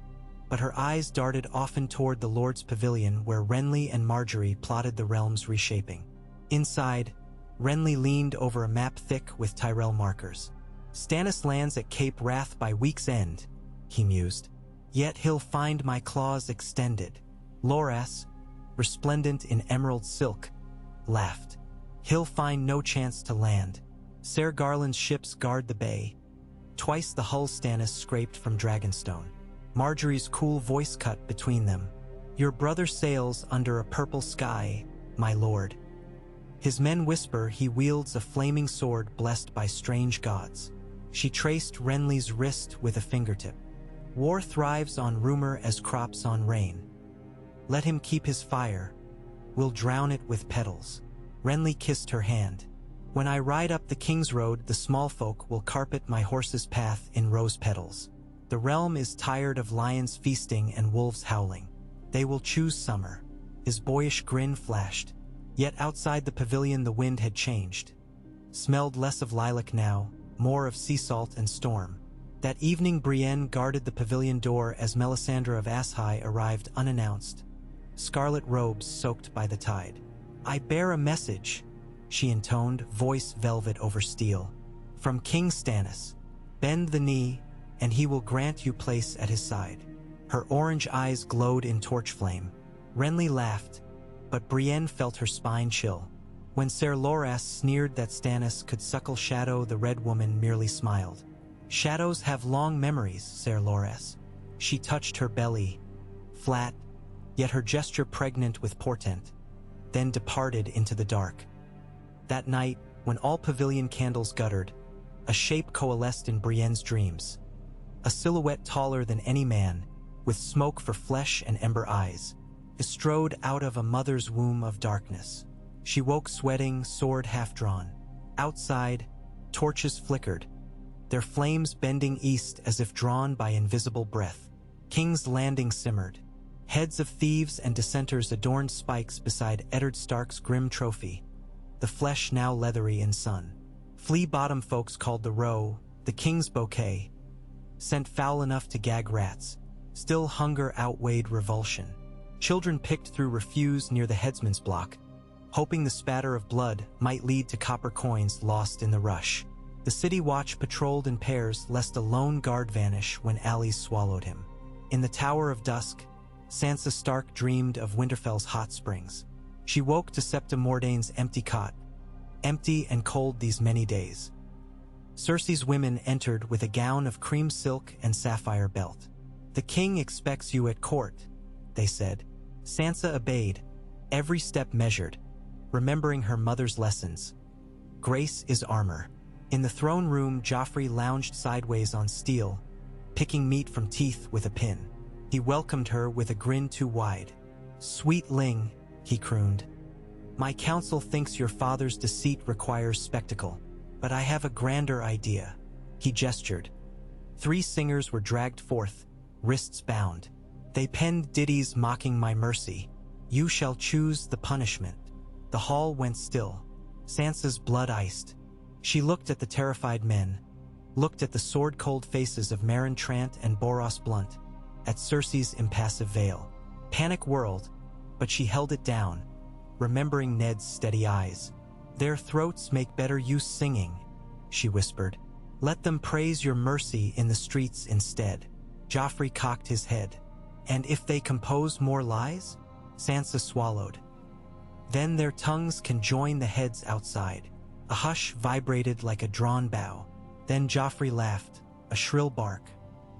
but her eyes darted often toward the Lord's Pavilion where Renly and Marjorie plotted the realm's reshaping. Inside, Renly leaned over a map thick with Tyrell markers. "Stannis lands at Cape Wrath by week's end," he mused. "Yet he'll find my claws extended." Loras, resplendent in emerald silk, laughed. "He'll find no chance to land. Ser Garland's ships guard the bay. Twice the hull Stannis scraped from Dragonstone. Marjorie's cool voice cut between them. "Your brother sails under a purple sky, my lord." His men whisper he wields a flaming sword blessed by strange gods. She traced Renly's wrist with a fingertip. "War thrives on rumor as crops on rain. Let him keep his fire. We'll drown it with petals." Renly kissed her hand. "When I ride up the King's Road, the small folk will carpet my horse's path in rose petals. The realm is tired of lions feasting and wolves howling. They will choose summer." His boyish grin flashed. Yet outside the pavilion the wind had changed. Smelled less of lilac now, more of sea salt and storm. That evening Brienne guarded the pavilion door as Melisandre of Ashai arrived unannounced. Scarlet robes soaked by the tide. "I bear a message," she intoned, voice velvet over steel. "From King Stannis. Bend the knee, and he will grant you place at his side." Her orange eyes glowed in torch flame. Renly laughed, but Brienne felt her spine chill. When Ser Loras sneered that Stannis could suckle Shadow, the Red Woman merely smiled. "Shadows have long memories, Ser Loras." She touched her belly, flat, yet her gesture pregnant with portent, then departed into the dark. That night, when all pavilion candles guttered, a shape coalesced in Brienne's dreams. A silhouette taller than any man, with smoke for flesh and ember eyes, bestrode out of a mother's womb of darkness. She woke sweating, sword half-drawn. Outside, torches flickered, their flames bending east as if drawn by invisible breath. King's Landing simmered. Heads of thieves and dissenters adorned spikes beside Eddard Stark's grim trophy, the flesh now leathery in sun. Flea-bottom folks called the roe the king's bouquet, scent foul enough to gag rats. Still hunger outweighed revulsion. Children picked through refuse near the headsman's block, hoping the spatter of blood might lead to copper coins lost in the rush. The city watch patrolled in pairs lest a lone guard vanish when alleys swallowed him. In the Tower of Dusk, Sansa Stark dreamed of Winterfell's hot springs. She woke to Septa Mordane's empty cot, empty and cold these many days. Cersei's women entered with a gown of cream silk and sapphire belt. "The king expects you at court," they said. Sansa obeyed, every step measured, remembering her mother's lessons. Grace is armor. In the throne room, Joffrey lounged sideways on steel, picking meat from teeth with a pin. He welcomed her with a grin too wide. "Sweet Ling," he crooned. "My council thinks your father's deceit requires spectacle, but I have a grander idea." He gestured. 3 singers were dragged forth, wrists bound. They penned ditties mocking my mercy. "You shall choose the punishment." The hall went still. Sansa's blood iced. She looked at the terrified men, looked at the sword-cold faces of Meryn Trant and Boros Blunt, at Cersei's impassive veil. Panic whirled, but she held it down, remembering Ned's steady eyes. "Their throats make better use singing," she whispered. "Let them praise your mercy in the streets instead." Joffrey cocked his head. "And if they compose more lies?" Sansa swallowed. "Then their tongues can join the heads outside." A hush vibrated like a drawn bow. Then Joffrey laughed, a shrill bark.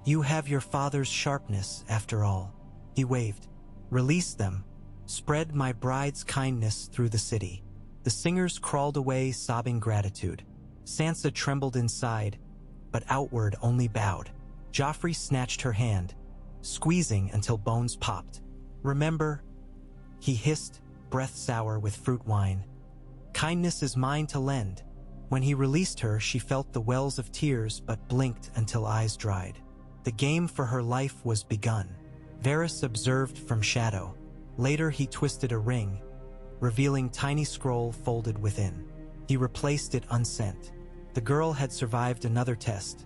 "You have your father's sharpness, after all." He waved. "Release them. Spread my bride's kindness through the city." The singers crawled away, sobbing gratitude. Sansa trembled inside, but outward only bowed. Joffrey snatched her hand, squeezing until bones popped. "Remember," he hissed, breath sour with fruit wine. "Kindness is mine to lend." When he released her, she felt the wells of tears but blinked until eyes dried. The game for her life was begun. Varys observed from shadow. Later he twisted a ring, revealing tiny scroll folded within. He replaced it unsent. The girl had survived another test.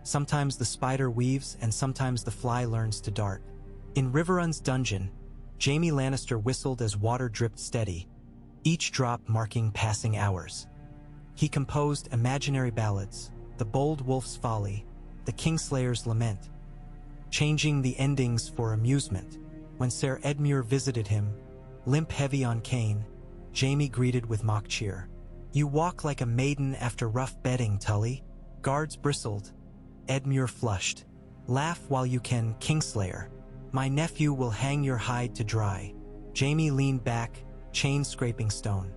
Sometimes the spider weaves and sometimes the fly learns to dart. In Riverrun's dungeon, Jaime Lannister whistled as water dripped steady, each drop marking passing hours. He composed imaginary ballads, the Bold Wolf's Folly, the Kingslayer's Lament, changing the endings for amusement. When Ser Edmure visited him, limp heavy on cane, Jaime greeted with mock cheer. "You walk like a maiden after rough bedding, Tully." Guards bristled, Edmure flushed. Laugh while you can, Kingslayer. My nephew will hang your hide to dry. Jaime leaned back, chain scraping stone.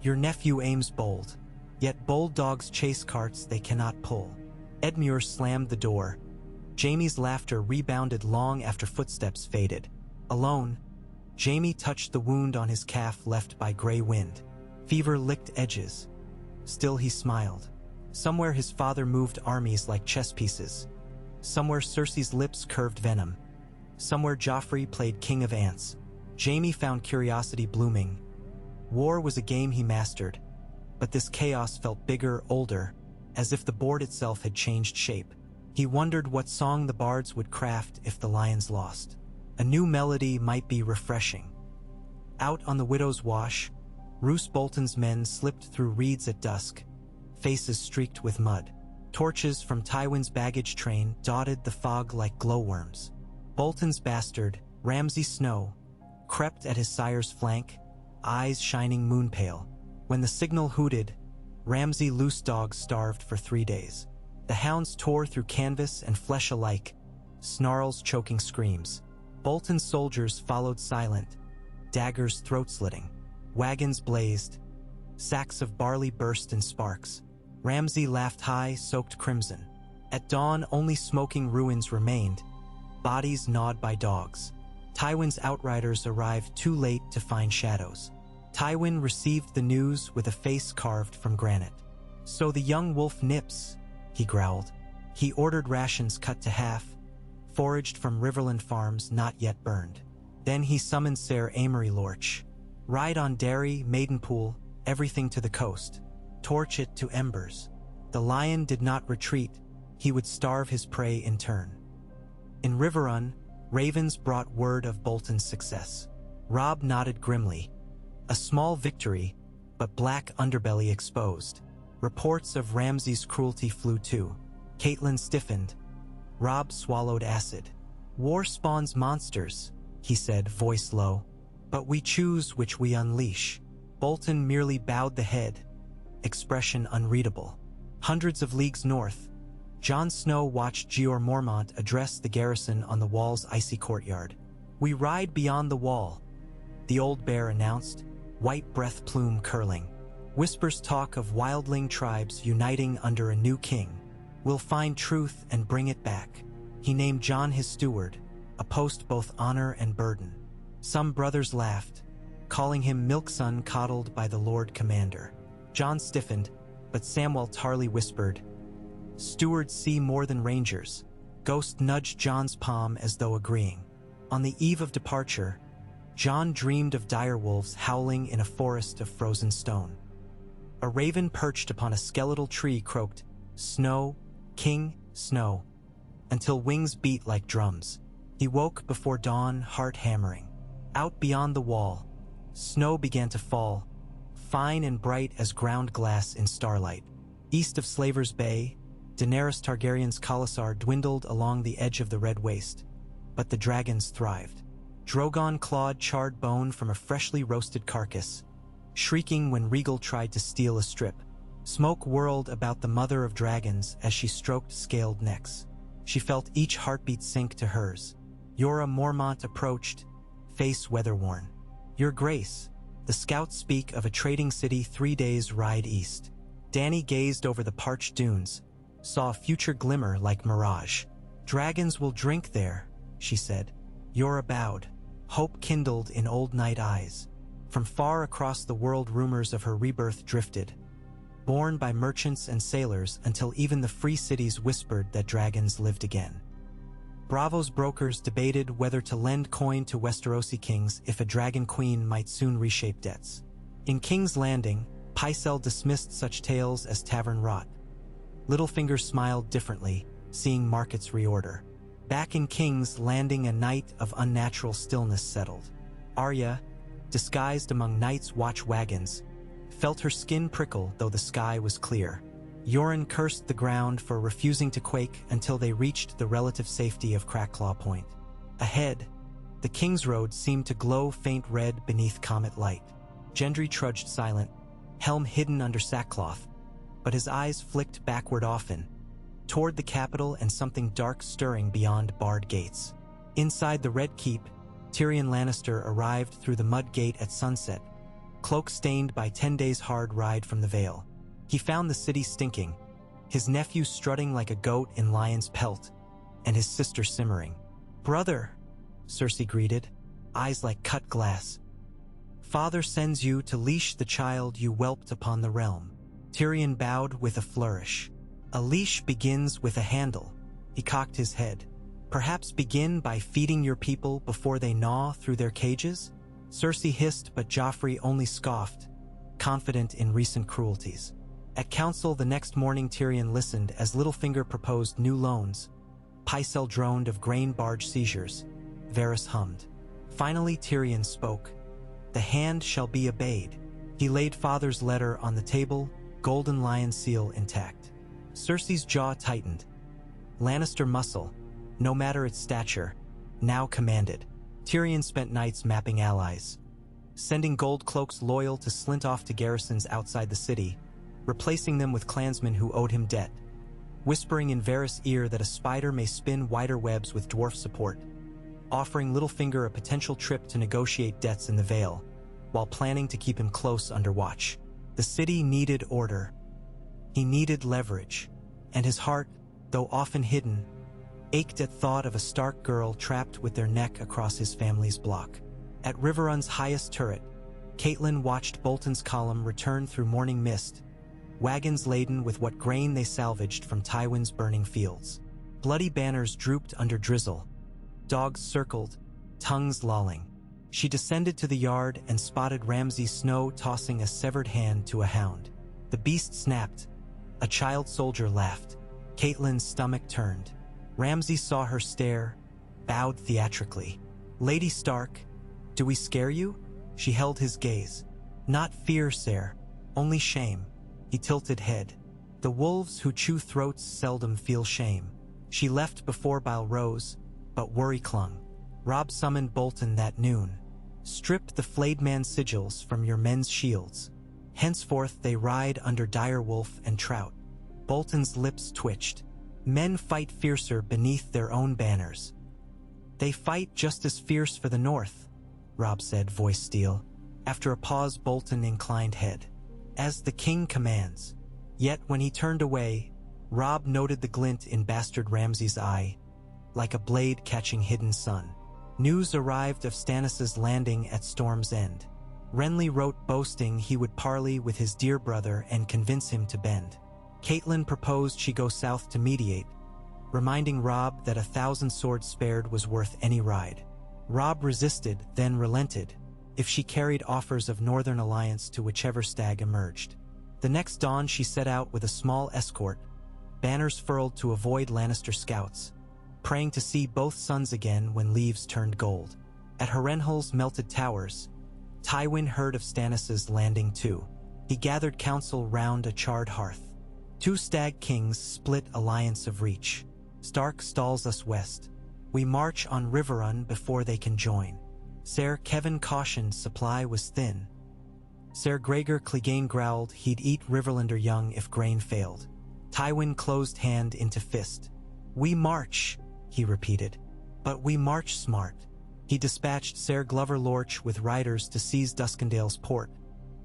Your nephew aims bold. Yet bold dogs chase carts they cannot pull. Edmure slammed the door. Jaime's laughter rebounded long after footsteps faded. Alone, Jaime touched the wound on his calf left by gray wind. Fever licked edges. Still he smiled. Somewhere his father moved armies like chess pieces. Somewhere Cersei's lips curved venom. Somewhere Joffrey played king of ants. Jaime found curiosity blooming. War was a game he mastered, but this chaos felt bigger, older, as if the board itself had changed shape. He wondered what song the bards would craft if the lions lost. A new melody might be refreshing. Out on the Widow's Wash, Roose Bolton's men slipped through reeds at dusk, faces streaked with mud. Torches from Tywin's baggage train dotted the fog like glowworms. Bolton's bastard, Ramsay Snow, crept at his sire's flank, eyes shining moon-pale. When the signal hooted, Ramsay loose dogs starved for 3 days. The hounds tore through canvas and flesh alike, snarls choking screams. Bolton's soldiers followed silent, daggers throat-slitting. Wagons blazed. Sacks of barley burst in sparks. Ramsay laughed high, soaked crimson. At dawn, only smoking ruins remained, bodies gnawed by dogs. Tywin's outriders arrived too late to find shadows. Tywin received the news with a face carved from granite. So the young wolf nips, he growled. He ordered rations cut to half, foraged from Riverland farms not yet burned. Then he summoned Ser Amory Lorch. Ride on Derry, Maidenpool, everything to the coast. Torch it to embers. The lion did not retreat. He would starve his prey in turn. In Riverrun, ravens brought word of Bolton's success. Robb nodded grimly. A small victory, but black underbelly exposed. Reports of Ramsay's cruelty flew too. Catelyn stiffened. Robb swallowed acid. War spawns monsters, he said, voice low. But we choose which we unleash. Bolton merely bowed the head, expression unreadable. Hundreds of leagues north, Jon Snow watched Jeor Mormont address the garrison on the wall's icy courtyard. We ride beyond the wall, the old bear announced, white breath plume curling. Whispers talk of wildling tribes uniting under a new king. We'll find truth and bring it back. He named Jon his steward, a post both honor and burden. Some brothers laughed, calling him milkson coddled by the Lord Commander. Jon stiffened, but Samwell Tarly whispered, Stewards see more than rangers. Ghost nudged Jon's palm as though agreeing. On the eve of departure, Jon dreamed of direwolves howling in a forest of frozen stone. A raven perched upon a skeletal tree croaked, Snow, King, Snow, until wings beat like drums. He woke before dawn, heart hammering. Out beyond the wall, snow began to fall, fine and bright as ground glass in starlight. East of Slaver's Bay, Daenerys Targaryen's Khalasar dwindled along the edge of the Red Waste, but the dragons thrived. Drogon clawed charred bone from a freshly roasted carcass, shrieking when Rhaegal tried to steal a strip. Smoke whirled about the mother of dragons as she stroked scaled necks. She felt each heartbeat sink to hers. Jorah Mormont approached, face weather-worn. Your Grace, the scouts speak of a trading city 3 days' ride east. Dany gazed over the parched dunes, saw a future glimmer like mirage. Dragons will drink there, she said. Jorah bowed. Hope kindled in old night eyes. From far across the world rumors of her rebirth drifted, borne by merchants and sailors until even the free cities whispered that dragons lived again. Braavos brokers debated whether to lend coin to Westerosi kings if a dragon queen might soon reshape debts. In King's Landing, Pycelle dismissed such tales as tavern rot. Littlefinger smiled differently, seeing markets reorder. Back in King's Landing, a night of unnatural stillness settled. Arya, disguised among Night's Watch wagons, felt her skin prickle though the sky was clear. Yoren cursed the ground for refusing to quake until they reached the relative safety of Crackclaw Point. Ahead, the King's Road seemed to glow faint red beneath comet light. Gendry trudged silent, helm hidden under sackcloth, but his eyes flicked backward often, toward the capital and something dark stirring beyond barred gates. Inside the Red Keep, Tyrion Lannister arrived through the mud gate at sunset, cloak stained by 10 days' hard ride from the Vale. He found the city stinking, his nephew strutting like a goat in lion's pelt, and his sister simmering. "Brother," Cersei greeted, eyes like cut glass. "Father sends you to leash the child you whelped upon the realm." Tyrion bowed with a flourish. "A leash begins with a handle." He cocked his head. "Perhaps begin by feeding your people before they gnaw through their cages?" Cersei hissed, but Joffrey only scoffed, confident in recent cruelties. At council the next morning, Tyrion listened as Littlefinger proposed new loans. Pycelle droned of grain barge seizures. Varys hummed. Finally Tyrion spoke. "The hand shall be obeyed." He laid father's letter on the table, golden lion seal intact. Cersei's jaw tightened. Lannister muscle, no matter its stature, now commanded. Tyrion spent nights mapping allies, sending gold cloaks loyal to slint off to garrisons outside the city, replacing them with clansmen who owed him debt, whispering in Varys' ear that a spider may spin wider webs with dwarf support, offering Littlefinger a potential trip to negotiate debts in the Vale, while planning to keep him close under watch. The city needed order. He needed leverage, and his heart, though often hidden, ached at thought of a Stark girl trapped with their neck across his family's block. At Riverrun's highest turret, Catelyn watched Bolton's column return through morning mist, wagons laden with what grain they salvaged from Tywin's burning fields. Bloody banners drooped under drizzle. Dogs circled, tongues lolling. She descended to the yard and spotted Ramsay Snow tossing a severed hand to a hound. The beast snapped. A child soldier laughed. Catelyn's stomach turned. Ramsay saw her stare, bowed theatrically. "Lady Stark, do we scare you?" She held his gaze. "Not fear, sire, only shame." He tilted head. "The wolves who chew throats seldom feel shame." She left before bile rose, but worry clung. Robb summoned Bolton that noon. "Strip the flayed man's sigils from your men's shields. Henceforth they ride under dire wolf and trout." Bolton's lips twitched. "Men fight fiercer beneath their own banners." "They fight just as fierce for the North," Robb said, voice steel. After a pause, Bolton inclined head. "As the king commands." Yet when he turned away, Robb noted the glint in Bastard Ramsay's eye, like a blade catching hidden sun. News arrived of Stannis' landing at Storm's End. Renly wrote boasting he would parley with his dear brother and convince him to bend. Catelyn proposed she go south to mediate, reminding Robb that 1,000 swords spared was worth any ride. Robb resisted, then relented, if she carried offers of Northern alliance to whichever stag emerged. The next dawn she set out with a small escort, banners furled to avoid Lannister scouts, praying to see both sons again when leaves turned gold. At Harrenhal's melted towers, Tywin heard of Stannis' landing too. He gathered council round a charred hearth. Two stag kings split alliance of reach. Stark stalls us west. We march on Riverrun before they can join. Ser Kevin cautioned supply was thin. Ser Gregor Clegane growled he'd eat Riverlander young if grain failed. Tywin closed hand into fist. "We march," he repeated. "But we march smart." He dispatched Ser Glover Lorch with riders to seize Duskendale's port,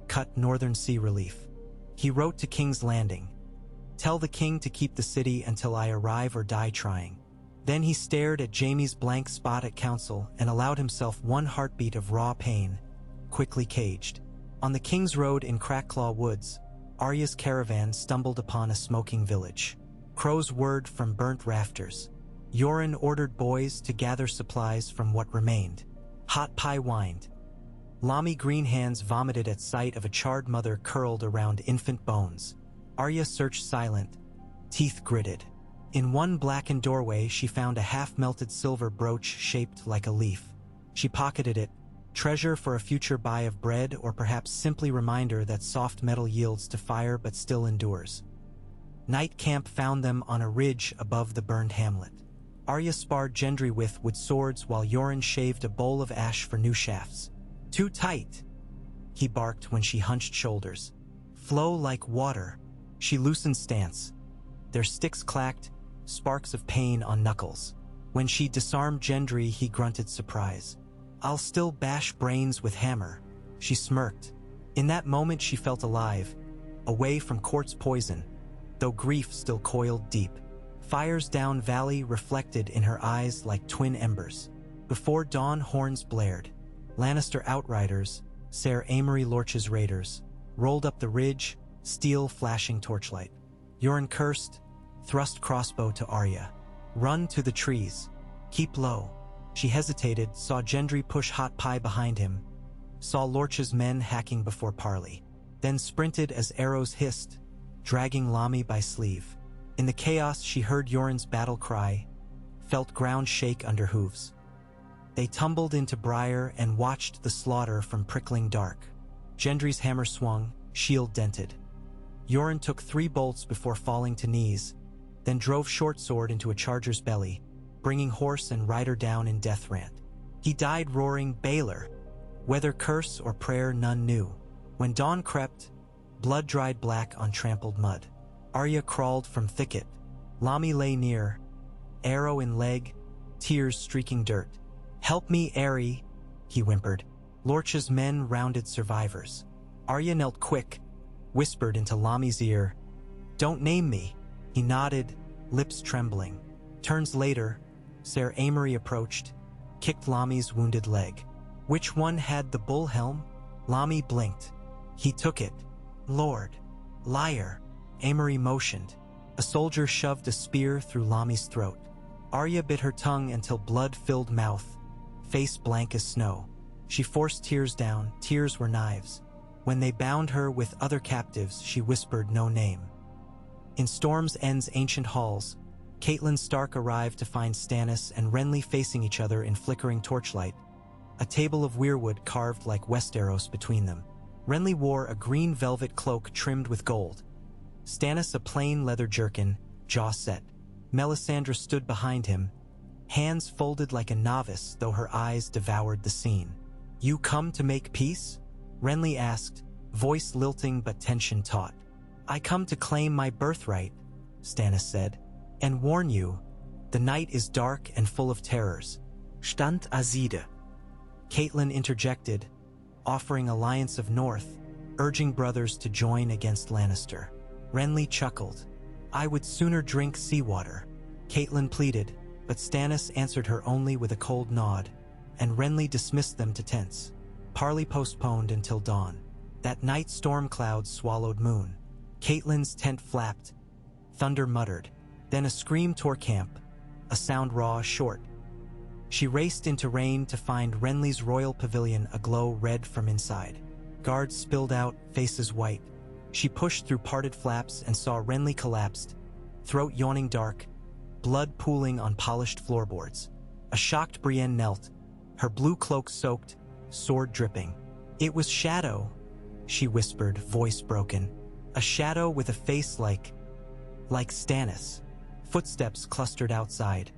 cut Northern Sea relief. He wrote to King's Landing, "Tell the king to keep the city until I arrive or die trying." Then he stared at Jaime's blank spot at council and allowed himself one heartbeat of raw pain, quickly caged. On the King's Road in Crackclaw Woods, Arya's caravan stumbled upon a smoking village. Crow's word from burnt rafters. Yoren ordered boys to gather supplies from what remained. Hot pie whined. Lamy green hands vomited at sight of a charred mother curled around infant bones. Arya searched silent, teeth gritted. In one blackened doorway she found a half-melted silver brooch shaped like a leaf. She pocketed it, treasure for a future buy of bread or perhaps simply reminder that soft metal yields to fire but still endures. Night camp found them on a ridge above the burned hamlet. Arya sparred Gendry with swords while Yoren shaved a bowl of ash for new shafts. "Too tight," he barked when she hunched shoulders. "Flow like water." She loosened stance. Their sticks clacked, sparks of pain on knuckles. When she disarmed Gendry, he grunted surprise. "I'll still bash brains with hammer," she smirked. In that moment she felt alive, away from Court's poison, though grief still coiled deep. Fires down valley reflected in her eyes like twin embers. Before dawn, horns blared. Lannister outriders, Ser Amory Lorch's raiders, rolled up the ridge, steel flashing torchlight. Yoren cursed, thrust crossbow to Arya. "Run to the trees. Keep low." She hesitated, saw Gendry push hot pie behind him, saw Lorch's men hacking before parley, then sprinted as arrows hissed, dragging Lamy by sleeve. In the chaos she heard Yoren's battle cry, felt ground shake under hooves. They tumbled into briar and watched the slaughter from prickling dark. Gendry's hammer swung, shield dented. Yoren took 3 bolts before falling to knees, then drove short sword into a charger's belly, bringing horse and rider down in death rant. He died roaring, "Baylor!" Whether curse or prayer none knew. When dawn crept, blood dried black on trampled mud. Arya crawled from thicket. Lamy lay near, arrow in leg, tears streaking dirt. "Help me, Aerie," he whimpered. Lorch's men rounded survivors. Arya knelt quick, whispered into Lamy's ear, "Don't name me." He nodded, lips trembling. Turns later, Ser Amory approached, kicked Lamy's wounded leg. "Which one had the bull helm?" Lamy blinked. "He took it." "Lord." "Liar." Amory motioned. A soldier shoved a spear through Lamy's throat. Arya bit her tongue until blood-filled mouth, face blank as snow. She forced tears down, tears were knives. When they bound her with other captives, she whispered no name. In Storm's End's ancient halls, Catelyn Stark arrived to find Stannis and Renly facing each other in flickering torchlight, a table of weirwood carved like Westeros between them. Renly wore a green velvet cloak trimmed with gold. Stannis a plain leather jerkin, jaw set. Melisandre stood behind him, hands folded like a novice, though her eyes devoured the scene. "You come to make peace?" Renly asked, voice lilting but tension taut. "I come to claim my birthright," Stannis said, "and warn you, the night is dark and full of terrors." "Stand Azide." Catelyn interjected, offering alliance of North, urging brothers to join against Lannister. Renly chuckled. "I would sooner drink seawater," Catelyn pleaded, but Stannis answered her only with a cold nod, and Renly dismissed them to tents. Parley postponed until dawn. That night storm clouds swallowed moon. Catelyn's tent flapped. Thunder muttered. Then a scream tore camp, a sound raw, short. She raced into rain to find Renly's royal pavilion aglow red from inside. Guards spilled out, faces white. She pushed through parted flaps and saw Renly collapsed, throat yawning dark, blood pooling on polished floorboards. A shocked Brienne knelt, her blue cloak soaked, sword dripping. "It was Shadow," she whispered, voice broken. "A shadow with a face like Stannis." Footsteps clustered outside.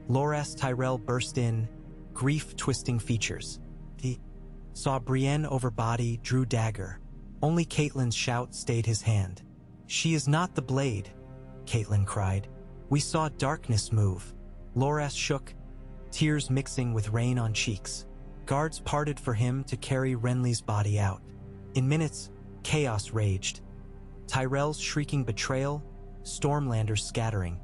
Loras Tyrell burst in, grief-twisting features. He saw Brienne over body, drew dagger. Only Catelyn's shout stayed his hand. "She is not the blade," Catelyn cried. "We saw darkness move." Loras shook, tears mixing with rain on cheeks. Guards parted for him to carry Renly's body out. In minutes, chaos raged. Tyrell's shrieking betrayal, Stormlanders scattering,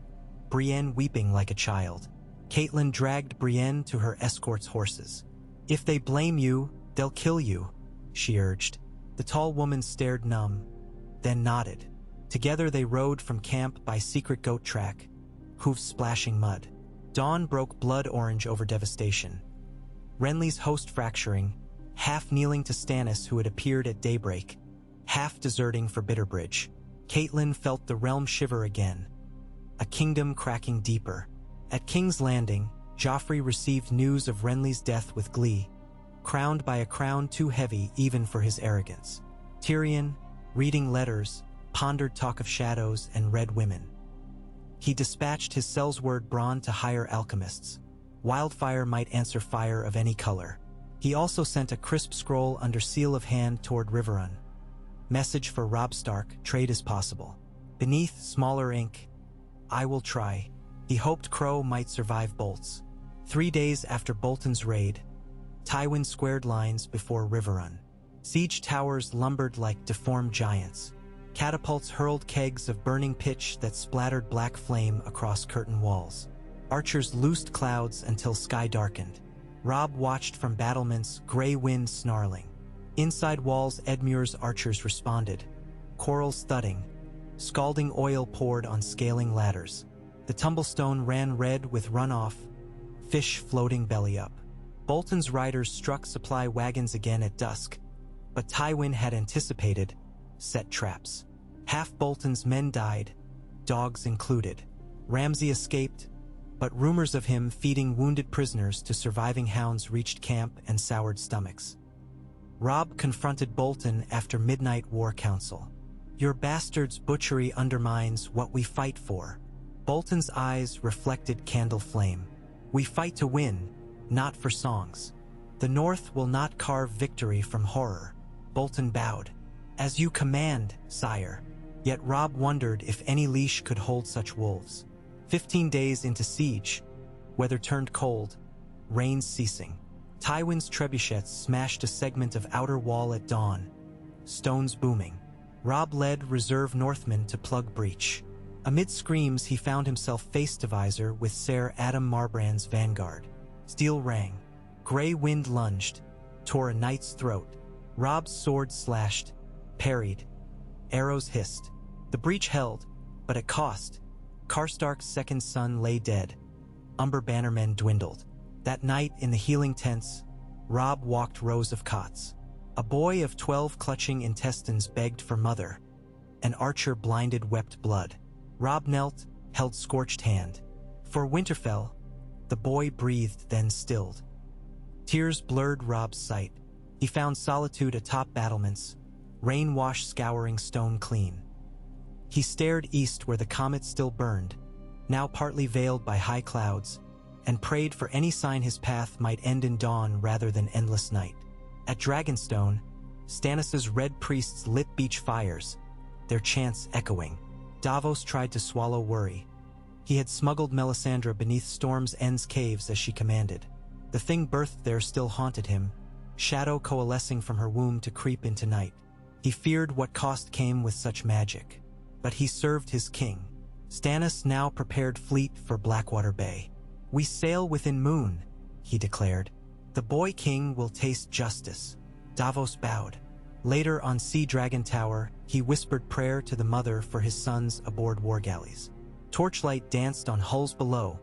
Brienne weeping like a child. Catelyn dragged Brienne to her escort's horses. "If they blame you, they'll kill you," she urged. The tall woman stared numb, then nodded. Together they rode from camp by secret goat track, hooves splashing mud. Dawn broke blood orange over devastation. Renly's host fracturing, half kneeling to Stannis who had appeared at daybreak, half deserting for Bitterbridge. Catelyn felt the realm shiver again, a kingdom cracking deeper. At King's Landing, Joffrey received news of Renly's death with glee, crowned by a crown too heavy even for his arrogance. Tyrion, reading letters, pondered talk of shadows and red women. He dispatched his Sellsword Bronn to hire alchemists. Wildfire might answer fire of any color. He also sent a crisp scroll under seal of hand toward Riverrun. Message for Robb Stark, trade is possible. Beneath, smaller ink, "I will try." He hoped Crow might survive Bolts. 3 days after Bolton's raid, Tywin squared lines before Riverrun. Siege towers lumbered like deformed giants. Catapults hurled kegs of burning pitch that splattered black flame across curtain walls. Archers loosed clouds until sky darkened. Robb watched from battlements, gray wind snarling. Inside walls, Edmure's archers responded. Quarrels thudding. Scalding oil poured on scaling ladders. The tumblestone ran red with runoff, fish floating belly up. Bolton's riders struck supply wagons again at dusk, but Tywin had anticipated, set traps. Half Bolton's men died, dogs included. Ramsay escaped, but rumors of him feeding wounded prisoners to surviving hounds reached camp and soured stomachs. Robb confronted Bolton after Midnight War Council. "Your bastard's butchery undermines what we fight for." Bolton's eyes reflected candle flame. "We fight to win, not for songs. The North will not carve victory from horror." Bolton bowed. "As you command, sire." Yet Robb wondered if any leash could hold such wolves. 15 days into siege, weather turned cold, rains ceasing. Tywin's trebuchets smashed a segment of outer wall at dawn, stones booming. Robb led reserve Northmen to plug breach. Amid screams, he found himself face-to-visor with Ser Adam Marbrand's vanguard. Steel rang. Gray wind lunged, tore a knight's throat. Robb's sword slashed, parried. Arrows hissed. The breach held, but at cost. Karstark's second son lay dead. Umber bannermen dwindled. That night in the healing tents, Robb walked rows of cots. A boy of 12 clutching intestines begged for mother. An archer blinded wept blood. Robb knelt, held scorched hand. For Winterfell, the boy breathed then stilled. Tears blurred Robb's sight. He found solitude atop battlements, rain-washed scouring stone clean. He stared east where the comet still burned, now partly veiled by high clouds, and prayed for any sign his path might end in dawn rather than endless night. At Dragonstone, Stannis' red priests lit beach fires, their chants echoing. Davos tried to swallow worry. He had smuggled Melisandre beneath Storm's End's caves as she commanded. The thing birthed there still haunted him, shadow coalescing from her womb to creep into night. He feared what cost came with such magic. But he served his king. Stannis now prepared fleet for Blackwater Bay. "We sail within moon," he declared. "The boy king will taste justice." Davos bowed. Later on Sea Dragon Tower, he whispered prayer to the mother for his sons aboard war galleys. Torchlight danced on hulls below,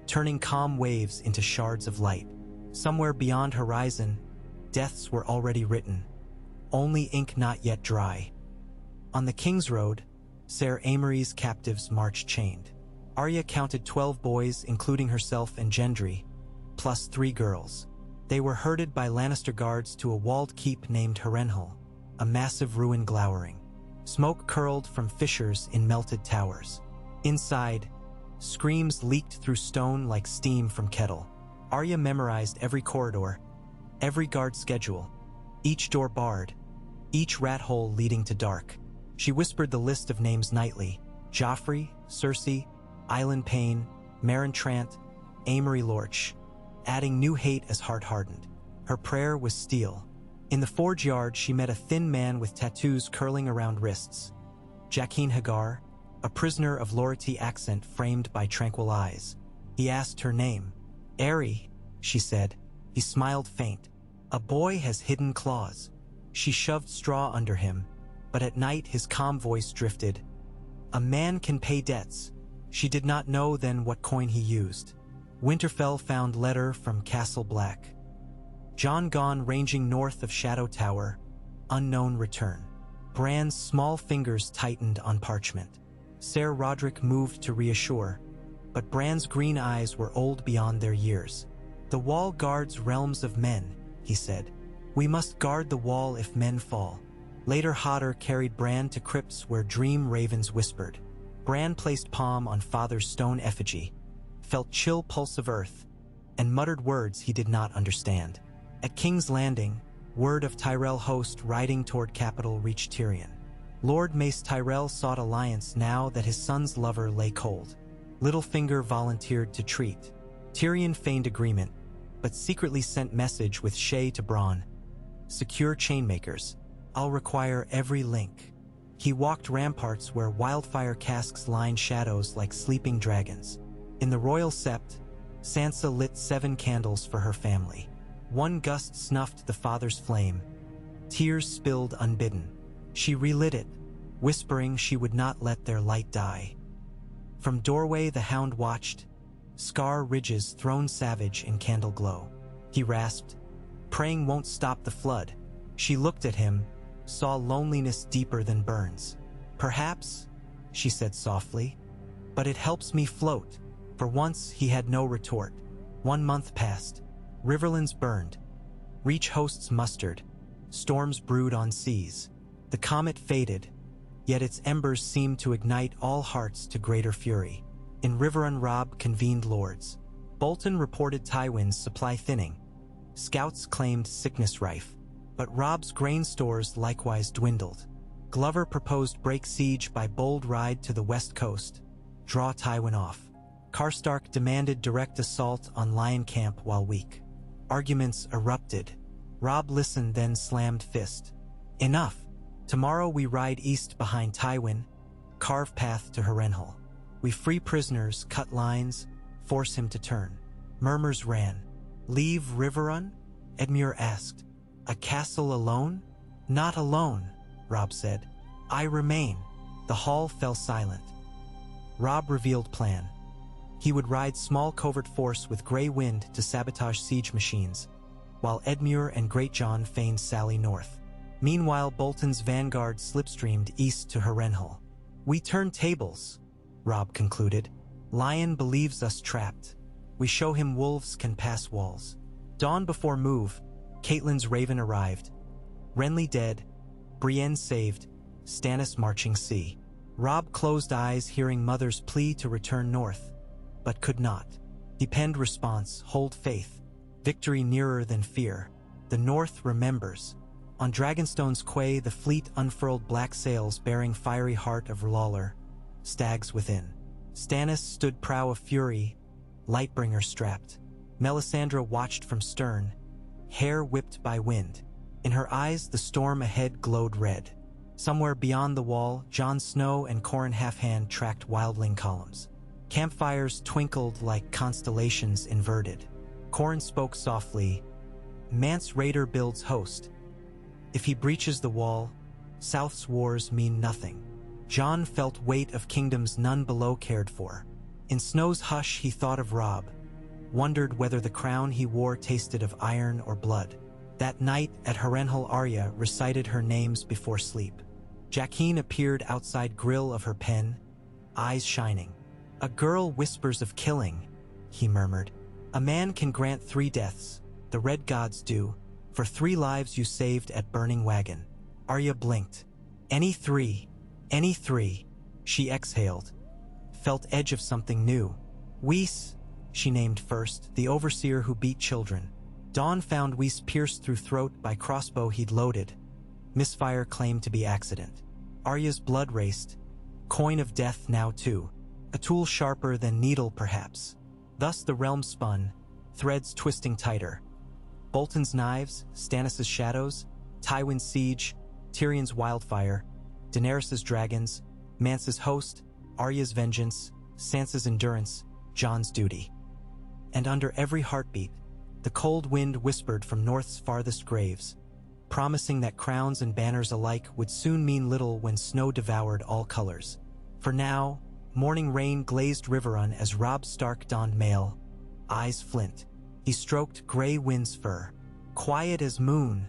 turning calm waves into shards of light. Somewhere beyond horizon, deaths were already written, only ink not yet dry. On the King's Road, Ser Amory's captives marched chained. Arya counted 12 boys, including herself and Gendry, plus 3 girls. They were herded by Lannister guards to a walled keep named Harrenhal, a massive ruin glowering. Smoke curled from fissures in melted towers. Inside, screams leaked through stone like steam from kettle. Arya memorized every corridor, every guard schedule, each door barred, each rat hole leading to dark. She whispered the list of names nightly: Joffrey, Cersei, Island Payne, Meryn Trant, Amory Lorch, adding new hate as heart hardened. Her prayer was steel. In the forge yard, she met a thin man with tattoos curling around wrists. Jaqen Hagar, a prisoner of Lority accent framed by tranquil eyes. He asked her name. "Aerie," she said. He smiled faint. "A boy has hidden claws." She shoved straw under him, but at night his calm voice drifted. "A man can pay debts." She did not know then what coin he used. Winterfell found letter from Castle Black. Jon gone ranging north of Shadow Tower, unknown return. Bran's small fingers tightened on parchment. Ser Roderick moved to reassure, but Bran's green eyes were old beyond their years. "The wall guards realms of men," he said. "We must guard the wall if men fall." Later Hodder carried Bran to crypts where dream ravens whispered. Bran placed palm on father's stone effigy, felt chill pulse of earth, and muttered words he did not understand. At King's Landing, word of Tyrell host riding toward capital reached Tyrion. Lord Mace Tyrell sought alliance now that his son's lover lay cold. Littlefinger volunteered to treat. Tyrion feigned agreement, but secretly sent message with Shay to Bronn. Secure chainmakers. I'll require every link. He walked ramparts where wildfire casks lined shadows like sleeping dragons. In the royal sept, Sansa lit 7 candles for her family. One gust snuffed the father's flame. Tears spilled unbidden. She relit it, whispering she would not let their light die. From doorway the hound watched, scar ridges thrown savage in candle glow. He rasped, "Praying won't stop the flood." She looked at him, saw loneliness deeper than burns. "Perhaps," she said softly, "but it helps me float." For once he had no retort. 1 month passed. Riverlands burned. Reach hosts mustered. Storms brewed on seas. The comet faded, yet its embers seemed to ignite all hearts to greater fury. In Riverrun Robb convened lords. Bolton reported Tywin's supply thinning. Scouts claimed sickness rife, but Robb's grain stores likewise dwindled. Glover proposed break siege by bold ride to the west coast, draw Tywin off. Karstark demanded direct assault on Lion Camp while weak. Arguments erupted. Robb listened, then slammed fist. "Enough! Tomorrow we ride east behind Tywin, carve path to Harrenhal. We free prisoners, cut lines, force him to turn." Murmurs ran. "Leave Riverrun?" Edmure asked. "A castle alone?" "Not alone," Robb said. "I remain." The hall fell silent. Robb revealed plan. He would ride small covert force with Grey Wind to sabotage siege machines, while Edmure and Greatjon feigned sally north. Meanwhile, Bolton's vanguard slipstreamed east to Harrenhal. "We turn tables," Robb concluded. "Lion believes us trapped. We show him wolves can pass walls." Dawn before move, Catelyn's raven arrived. Renly dead, Brienne saved, Stannis marching sea. Robb closed eyes hearing Mother's plea to return north, but could not. He penned response, "Hold faith. Victory nearer than fear. The North remembers." On Dragonstone's quay, the fleet unfurled black sails bearing fiery heart of Lawler, stags within. Stannis stood prow of fury, Lightbringer strapped. Melisandre watched from stern, hair whipped by wind. In her eyes, the storm ahead glowed red. Somewhere beyond the wall, Jon Snow and Qhorin Halfhand tracked wildling columns. Campfires twinkled like constellations inverted. Qhorin spoke softly, "Mance Raider builds host. If he breaches the wall, South's wars mean nothing." Jon felt weight of kingdoms none below cared for. In Snow's hush he thought of Robb, wondered whether the crown he wore tasted of iron or blood. That night at Harrenhal, Arya recited her names before sleep. Jaqen appeared outside grill of her pen, eyes shining. "A girl whispers of killing," he murmured. "A man can grant 3 deaths, the red gods do, for 3 lives you saved at Burning Wagon." Arya blinked. Any 3. Any 3. She exhaled, felt edge of something new. "Whis," she named first, the overseer who beat children. Dawn found Whis pierced through throat by crossbow he'd loaded. Misfire claimed to be accident. Arya's blood raced. Coin of death now too. A tool sharper than needle perhaps. Thus the realm spun, threads twisting tighter. Bolton's knives, Stannis' shadows, Tywin's siege, Tyrion's wildfire, Daenerys' dragons, Mance's host, Arya's vengeance, Sansa's endurance, Jon's duty. And under every heartbeat, the cold wind whispered from North's farthest graves, promising that crowns and banners alike would soon mean little when snow devoured all colors. For now, morning rain glazed Riverrun as Robb Stark donned mail, eyes flint. He stroked Grey Wind's fur. "Quiet as moon,"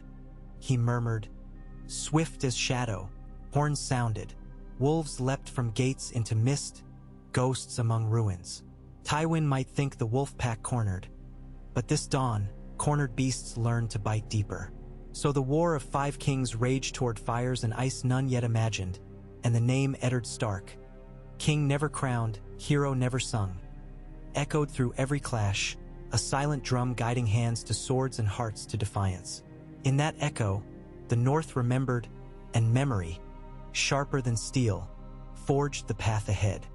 he murmured. "Swift as shadow." Horns sounded. Wolves leapt from gates into mist, ghosts among ruins. Tywin might think the wolf pack cornered, but this dawn, cornered beasts learned to bite deeper. So the war of 5 kings raged toward fires and ice none yet imagined, and the name Eddard Stark, king never crowned, hero never sung, echoed through every clash, a silent drum guiding hands to swords and hearts to defiance. In that echo, the North remembered, and memory, sharper than steel, forged the path ahead.